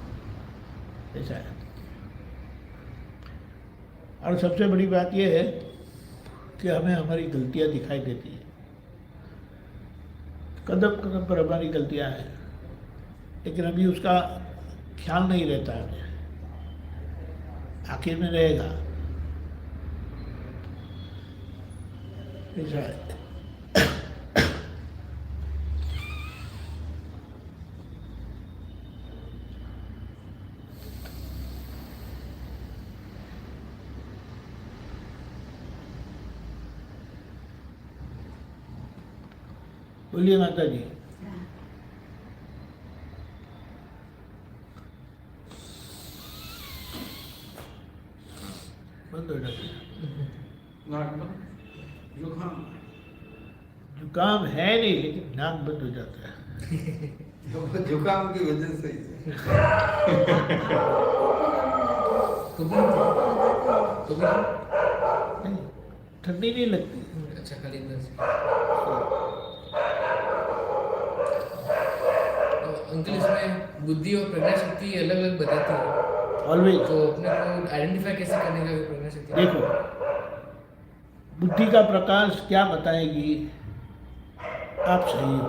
ऐसा है। और सबसे बड़ी बात यह है कि हमें हमारी गलतियाँ दिखाई देती हैं, कदम कदम पर हमारी गलतियाँ हैं, लेकिन अभी उसका ख्याल नहीं रहता है। आखिर में रहेगा। ऐसा है। बोलिए माता जी। बंद हो जाती है। नाक बंद, जुकाम जुकाम है नहीं, लेकिन नाक बंद हो जाता है। जुकाम की वजह से नहीं, ठंडी नहीं लगती। अच्छा, खाली इधर से। तो अंकल, इसमें बुद्धि और प्रज्ञा शक्ति अलग अलग बताती है, ऑलवेज। तो अपने को आइडेंटिफाई कैसे करने का प्रज्ञा शक्ति? देखो, बुद्धि का प्रकाश क्या बताएगी, आप सही हो,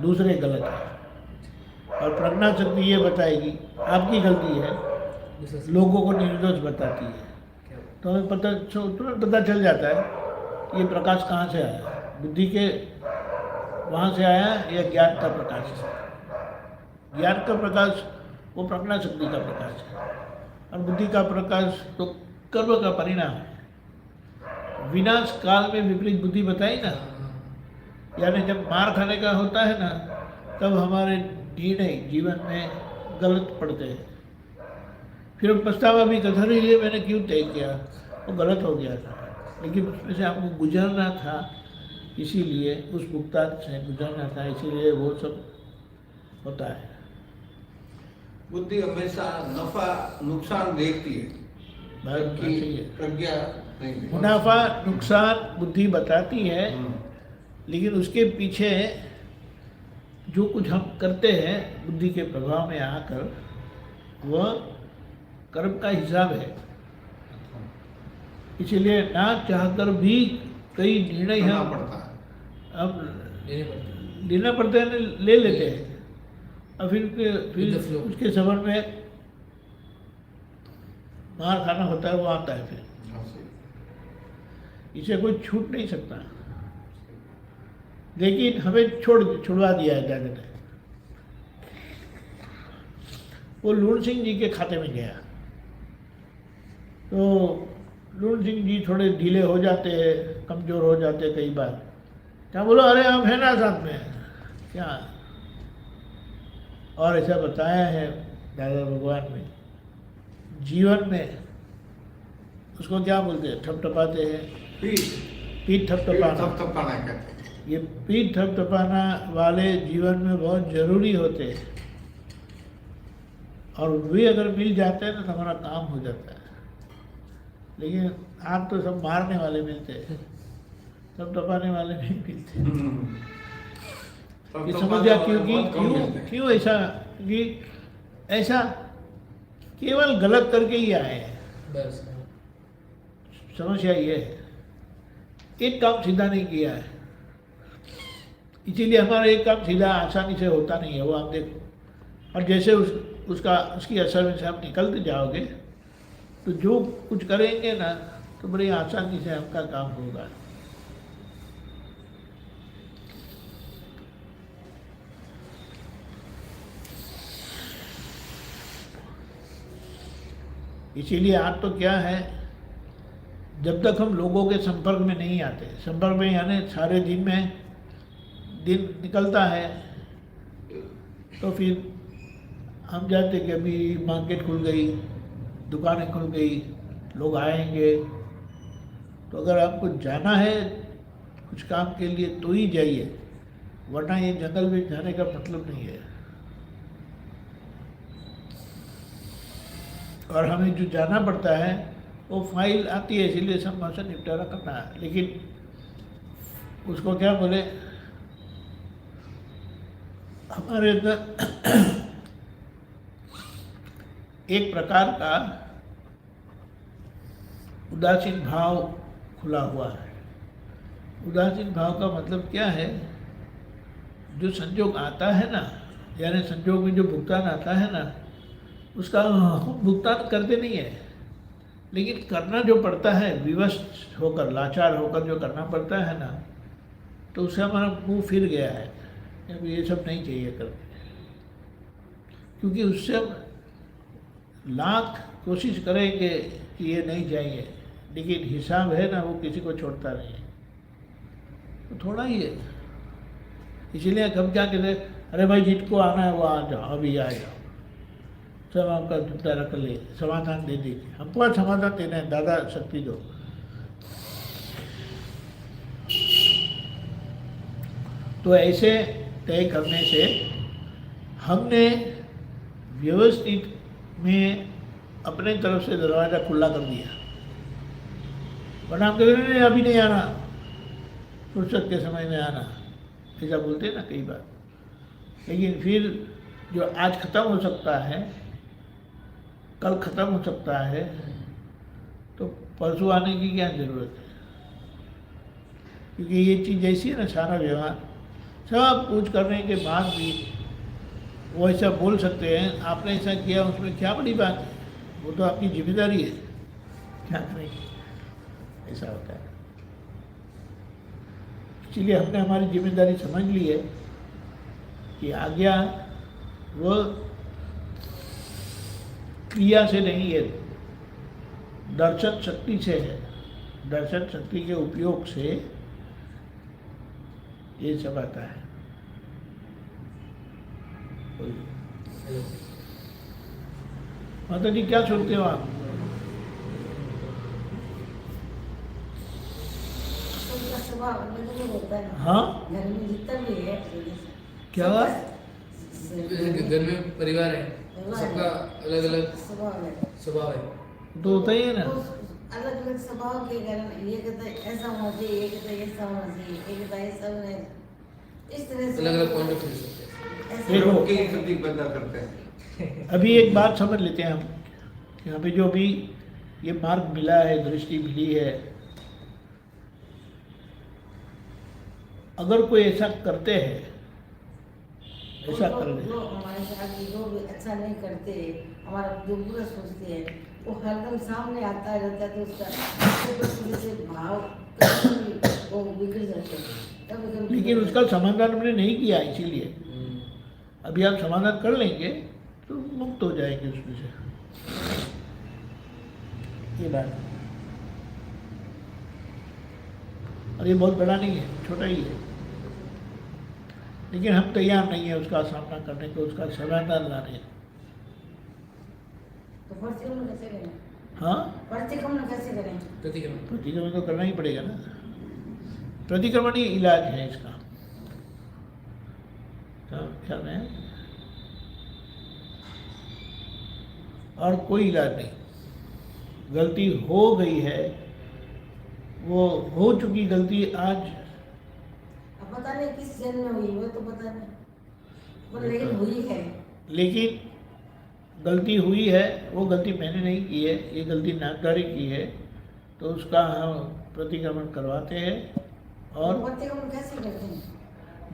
दूसरे गलत है। और प्रज्ञा शक्ति ये बताएगी आपकी गलती है, दूसरा से लोगों को निर्दोष बताती है। क्या? तो हमें तुरंत पता चल जाता है कि ये प्रकाश कहाँ से आया, बुद्धि के वहाँ से आया या ज्ञान का प्रकाश है। ज्ञान का प्रकाश वो प्रज्ञा शक्ति का प्रकाश है, और बुद्धि का प्रकाश तो कर्म का परिणाम है। विनाश काल में विपरीत बुद्धि बताई ना, यानी जब मार खाने का होता है ना, तब हमारे निर्णय जीवन में गलत पड़ते हैं। फिर हम पछतावा भी करते हैं, ये मैंने क्यों तय किया, वो गलत हो गया था, लेकिन उसमें से हमको गुजरना था, इसीलिए उस भुगतान से गुजरना था, इसीलिए वो सब होता है। बुद्धि हमेशा नफा नुकसान देखती है, बात जबकि सही है। प्रज्ञा नहीं देखती। मुनाफा नुकसान बुद्धि बताती है, लेकिन उसके पीछे जो कुछ हम करते हैं बुद्धि के प्रभाव में आकर, वह कर्म का हिसाब है। इसीलिए ना चाहकर भी कई निर्णय करना हम पड़ता है। अब लेने पड़ते हैं। लेना पड़ता है, ले लेते हैं, और फिर With the flow. उसके सबर में मार खाना होता है, वो आता है। फिर इसे कोई छूट नहीं सकता, लेकिन हमें छुड़वा दिया है दादा ने। वो लूण सिंह जी के खाते में गया, तो लूण सिंह जी थोड़े ढीले हो जाते हैं, कमज़ोर हो जाते हैं कई बार। क्या बोलो, अरे आप है ना साथ में, क्या? और ऐसा बताया है दादा भगवान में, जीवन में उसको क्या बोलते हैं, ठपठपाते हैं, पीठ पीठ थपथपाना। थपथपाना कहते हैं। ये पीठ थपथपाना वाले जीवन में बहुत जरूरी होते हैं, और वे अगर मिल जाते हैं तो हमारा काम हो जाता है। लेकिन आप तो सब मारने वाले मिलते हैं, थपथपाने वाले नहीं मिलते। ये समझा क्यों ऐसा कि ऐसा केवल गलत करके ही आए हैं। बस समस्या ये है, एक काम सीधा नहीं किया है, इसीलिए हमारा एक काम सीधा आसानी से होता नहीं है। वो आप देखो, और जैसे उसकी असर में से आप निकलते जाओगे तो जो कुछ करेंगे ना तो बड़ी आसानी से आपका काम होगा। इसीलिए आज तो क्या है, जब तक हम लोगों के संपर्क में नहीं आते, संपर्क में यानी सारे दिन निकलता है, तो फिर हम जानते कि अभी मार्केट खुल गई, दुकानें खुल गई, लोग आएंगे, तो अगर आपको जाना है कुछ काम के लिए तो ही जाइए, वरना ये जंगल में जाने का मतलब नहीं है। और हमें जो जाना पड़ता है वो फाइल आती है, इसीलिए सब से निपटारा करना है। लेकिन उसको क्या बोले, हमारे अंदर एक प्रकार का उदासीन भाव खुला हुआ है। उदासीन भाव का मतलब क्या है, जो संजोग आता है ना, यानी संजोग में जो भुगतान आता है ना, उसका हम भुगतान करते नहीं है, लेकिन करना जो पड़ता है, विवश होकर, लाचार होकर जो करना पड़ता है ना, तो उससे हमारा मुंह फिर गया है कि ये सब नहीं चाहिए करने। क्योंकि उससे हम लाख कोशिश करेंगे कि ये नहीं चाहिए, लेकिन हिसाब है ना, वो किसी को छोड़ता नहीं है, तो थोड़ा ही है। इसीलिए हम क्या कहते हैं, अरे भाई जिसको आना है वो आ जाओ, अभी आ जाओ, सब आपका निपटारा कर ले, समाधान दे दीजिए। हमको आज समाधान देना है, दादा शक्ति दो। तो ऐसे तय करने से हमने व्यवस्थित में अपने तरफ से दरवाज़ा खुला कर दिया, वरना हम कहते नहीं अभी नहीं आना, फुर्सत के समय में आना, ऐसा बोलते हैं ना कई बार। लेकिन फिर जो आज ख़त्म हो सकता है, कल ख़त्म हो सकता है, तो परसों आने की क्या ज़रूरत है। क्योंकि ये चीज़ ऐसी है ना, सारा व्यवहार सब कुछ करने के बाद भी वो ऐसा बोल सकते हैं, आपने ऐसा किया, उसमें क्या बड़ी बात है, वो तो आपकी जिम्मेदारी है, क्या करेंगे, ऐसा होता है। इसीलिए हमने हमारी जिम्मेदारी समझ ली है कि आज्ञा वो क्रिया से नहीं है, दर्शन शक्ति से है। दर्शन शक्ति के उपयोग से ये सब आता है। माता जी क्या सोचते हो आप? हाँ घर में जितना भी है, क्या हुआ? घर में परिवार है, सबका अलग अलग स्वभाव है, तो होता ही है ना। अलग अलग स्वभाव के कारण ये कहता है ऐसा होना चाहिए, ये कहता है ऐसा होना चाहिए, ये कहता है ऐसा होना है, इस तरह से अलग अलग पॉइंट ऑफ व्यू सकते हैं। देखो, के प्रतीक पैदा करते हैं। अभी एक बात समझ लेते हैं हम, यहाँ पे जो भी ये मार्ग मिला है, दृष्टि मिली है, अगर कोई ऐसा करते हैं, ऐसा कर ले, जो हमारे साथ जो भी अच्छा नहीं करते, हमारा जो बुरा सोचते हैं, वो हरदम सामने आता रहता है, तो उसका से भाव वो बिगड़ जाते हैं। लेकिन उसका समाधान हमने नहीं किया, इसीलिए अभी आप समाधान कर लेंगे तो मुक्त हो जाएंगे उसमें से। ये बात, और ये बहुत बड़ा नहीं है, छोटा ही है, लेकिन हम तैयार नहीं है उसका सामना करने को, उसका समाधान लाने। तो प्रतिक्रमण कैसे करें? हाँ, प्रतिक्रमण कैसे करें? प्रतिक्रमण प्रतिक्रमण तो करना ही पड़ेगा ना, प्रतिक्रमण ही इलाज है इसका। क्या है, और कोई इलाज नहीं। गलती हो गई है, वो हो चुकी गलती आज, अब पता नहीं किस जन्म में हुई वो तो पता नहीं, पर लेकिन हुई है। लेकिन गलती हुई है, वो गलती मैंने नहीं की है, ये गलती नामदारी की है, तो उसका हम प्रतिक्रमण करवाते हैं। और प्रतिक्रमण कैसे करते हैं?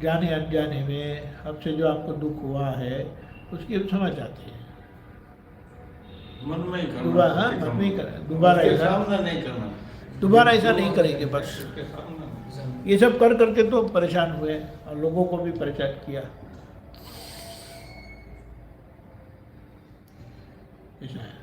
जाने अनजाने में हमसे जो आपको दुख हुआ है उसकी हम समझ आते हैं। मन में ही करना, दोबारा, हाँ, मन में ही करना, दोबारा उसके ऐसा सामने नहीं करना, दोबारा ऐसा नहीं करेंगे बस। उसके सामने ये सब कर करके तो परेशान हुए और लोगों को भी परेशान किया। ऐसा है।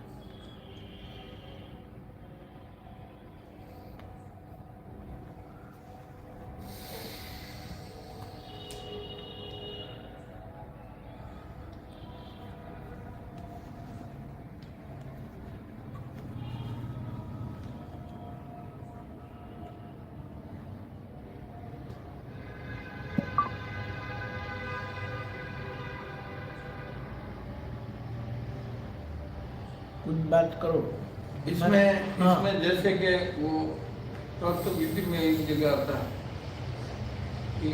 कुछ बात करो इसमें हाँ। इसमें जैसे कि वो तत्व विधि में एक जगह आता है कि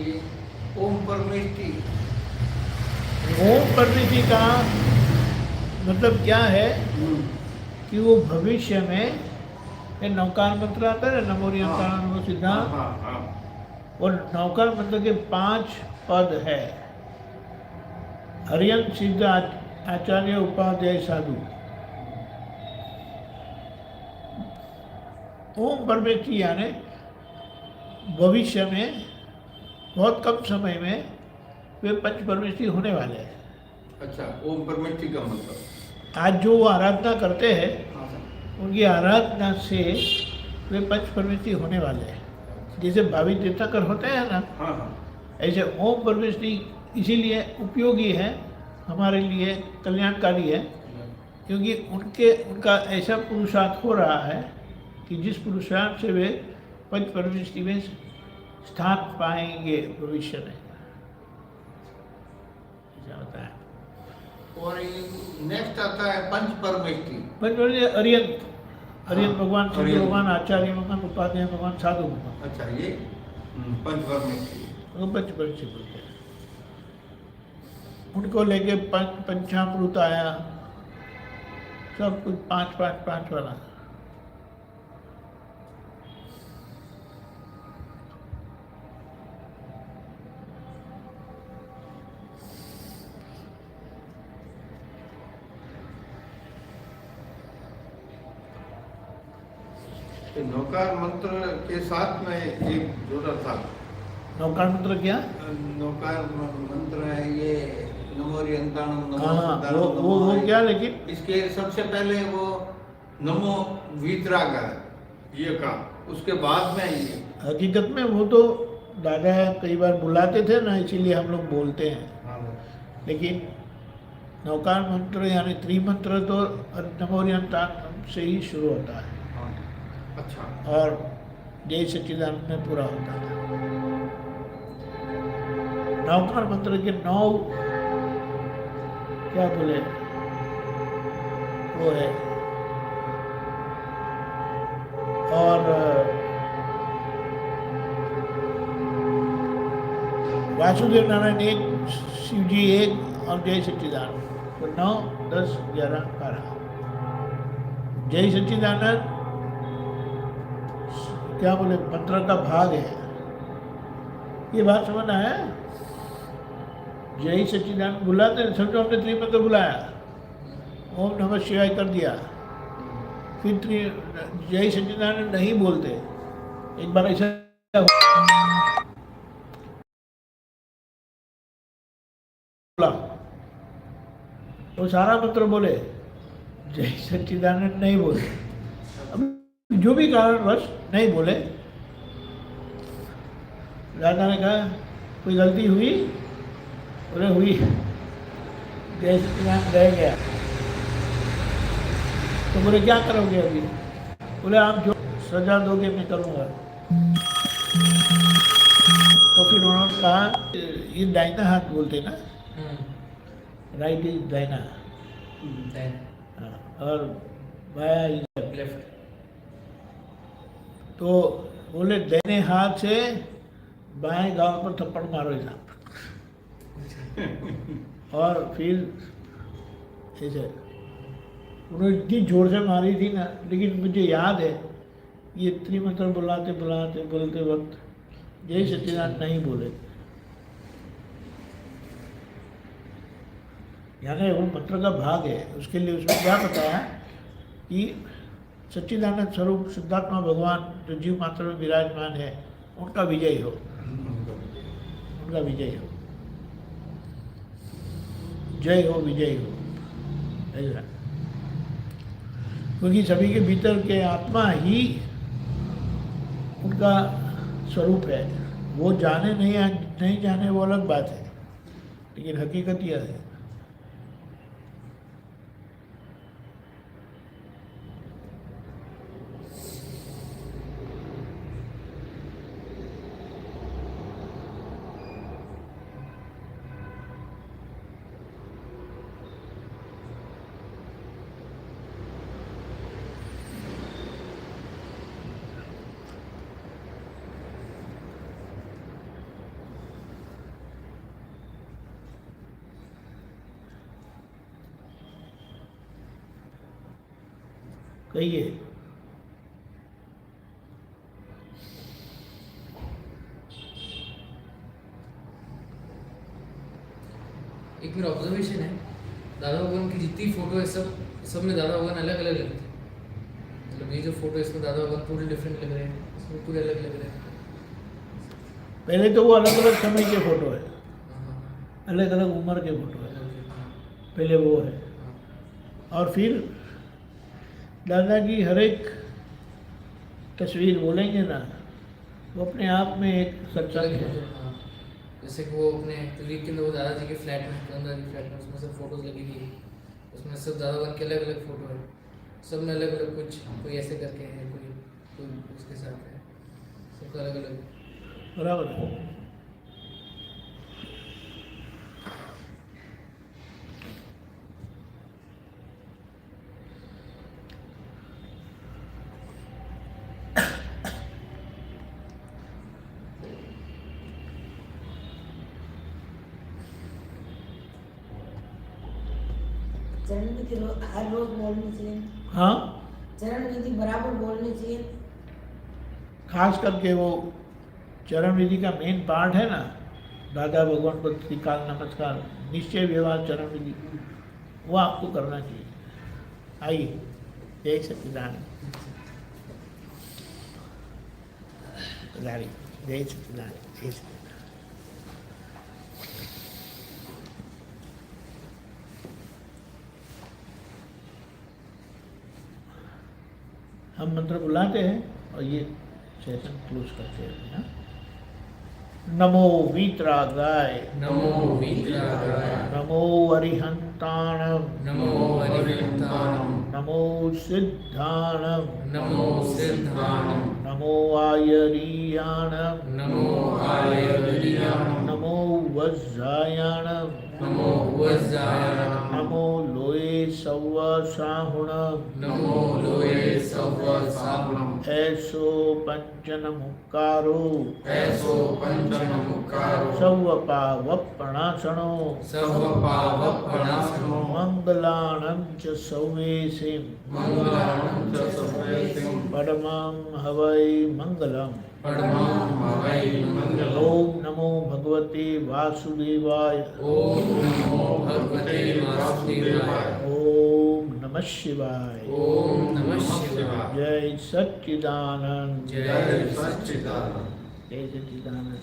ओम परमेष्टि, ओम परिणति का मतलब क्या है कि वो भविष्य में ये नौकार मंत्र आता है ना, नमोरियंतान नमो सिद्धांत, हाँ हाँ और नौकार मंत्र के 5 पद है। हरियंत सिद्ध आचार्य उपाध्याय साधु। ओम परमेष्टि यानी भविष्य में बहुत कम समय में वे पंच परमेष्टि होने वाले हैं। अच्छा, ओम परमेष्टि का मतलब आज जो वो आराधना करते हैं हाँ सर। उनकी आराधना से वे पंच परमेष्टि होने वाले हैं। जैसे भावी तीर्थंकर होते हैं ना, हाँ हाँ ऐसे ओम परमेष्टि इसीलिए उपयोगी है, हमारे लिए कल्याणकारी है, क्योंकि उनका ऐसा पुरुषार्थ हो रहा है कि जिस पुरुषार्थ से वे पंच परमेष्टि में स्थान पाएंगे भविष्य में। ऐसा होता है। और नेक्स्ट आता है पंच परमेष्टि। पंच परमेष्टि अरियंत, अरियंत हाँ, भगवान, सिद्ध अरियंत। भगवान, आचार्य भगवान, उपाध्याय भगवान, साधु भगवान, अच्छा, ये पंच परमेष्टि। वो पंच परमेष्टि बोलते हैं। उनको लेके पंचामृत आया, सब कुछ 5 वाला। तो नौकार मंत्र के साथ में एक जोड़ा था। नौकार मंत्र क्या? नौकार मंत्र है ये नमोरियंताणम नमो हाँ, सिद्धाणम वो नमो वो है। क्या, लेकिन इसके सबसे पहले वो नमो वीतराग है ये का, उसके बाद में ये हकीकत में वो तो दादा कई बार बुलाते थे ना, इसीलिए हम लोग बोलते हैं। हाँ, लेकिन नौकार मंत्र यानी त्रिमंत्र तो नमोरियंतान से ही शुरू होता है हाँ, अच्छा और जय सच्चिदानंद में पूरा होता है। नौकार मंत्र के 9 क्या बोले वो है, और वासुदेव नारायण 1, शिव जी 1 और जय सच्चिदानंद, तो 9, 10, 11, 12। जय सच्चिदानंद क्या बोले मंत्र का भाग है। ये बात समझना है। जय सच्चिदानंद बुलाते हैं, समझो हमने त्रिमंत्र बुलाया, ओम नमः शिवाय कर दिया, फिर जय सच्चिदानंद नहीं बोलते। एक बार ऐसा बोला, वो सारा मंत्र बोले, जय सच्चिदानंद नहीं बोले। अब जो भी कारणवश नहीं बोले, दादा ने कहा कोई गलती हुई? बोले हुई, जय सच्चिदानंद रह गया। तो बोले क्या करोगे अभी? बोले आप जो सजा दोगे मैं करूँगा। तो फिर उन्होंने का ये दाहिना हाथ बोलते ना, राइट इज दाहिना, हाँ, और बाया इज लेफ्ट। तो बोले दाहिने हाथ से बाएं गाल पर थप्पड़ मारो इधर, और फिर ऐसे उन्होंने इतनी जोर से मारी थी ना, लेकिन मुझे याद है ये त्रिमंत्र बोलते वक्त जय सच्चिदानंद नहीं बोले, यानी वो मंत्र का भाग है। उसके लिए उसमें क्या बताया कि सच्चिदानंद स्वरूप शुद्धात्मा भगवान जो जीव मात्र में विराजमान है उनका विजय हो, उनका विजय हो, जय हो, विजय हो, ऐसा। क्योंकि सभी के भीतर के आत्मा ही उनका स्वरूप है, वो जाने नहीं जाने वो अलग बात है, लेकिन हकीकत यह है। कहिए। एक मेरा ऑब्जर्वेशन है, दादा भगवान की जितनी फोटो है सब में दादा भगवान अलग अलग लगते हैं। मतलब ये जो फोटो है इसमें दादा भगवान पूरे डिफरेंट लग रहे हैं, इसमें पूरे अलग लग रहे हैं। पहले तो वो अलग अलग समय के फोटो है, अलग अलग उम्र के फोटो है, पहले वो है। और फिर दादा की हर एक तस्वीर बोलेंगे ना, वो अपने आप में एक सत्संग है। जैसे कि वो अपने तस्वीर के अंदर वो दादाजी के फ्लैट में, दादाजी के फ्लैट में, उसमें सब फोटोज लगी थी, उसमें सब दादा भगवान के अलग अलग फोटो है, सब में अलग अलग कुछ, कोई ऐसे करके है, कोई उसके साथ है, सबका अलग अलग। बराबर है। चरण विधि हर रोज बोलनी चाहिए। हाँ, चरण विधि बराबर बोलनी चाहिए। खास करके वो चरण विधि का मेन पार्ट है ना, दादा भगवान को त्रिकाल नमस्कार, निश्चय व्यवहार चरण विधि, वो आपको करना चाहिए। आइए, जय सच्चिदानंद, जय सच्चिदानंद, जय सच्चिदानंद। हम मंत्र बुलाते हैं और ये सेशन क्लोज करते हैं। हाँ? नमो वीतरागाय, नमो वीतरागाय, नमो अरिहंताणम, नमो अरिहंताणम, नमो सिद्धाणम, नमो सिद्धाणम, नमो आयरीयाणम, नमो आयरीयाणम, नमो वज्रायाणम, नमो वज्रायाणम, नमो लोये सव्व साहुणम, नमो लोये सव्व साहुणम, ऐसो पंचनमुक्कारो, ऐसो पंचनमुक्कारो, सव्व पावप्पणासनो, सव्व पावप्पणासनो, मंगलानं च सौवेसिं, मंगलानं च सौवेसिं, परमं हवै मंगलम्। परमं हवै मंगलम्। ओम नमो भगवते वासुदेवाय, ओम नमो भगवते वासुदेवाय, ओम नमः शिवाय, ओम नमः शिवाय, जय सच्चिदानंद, जय सच्चिदानंद, जय सच्चिदानंद।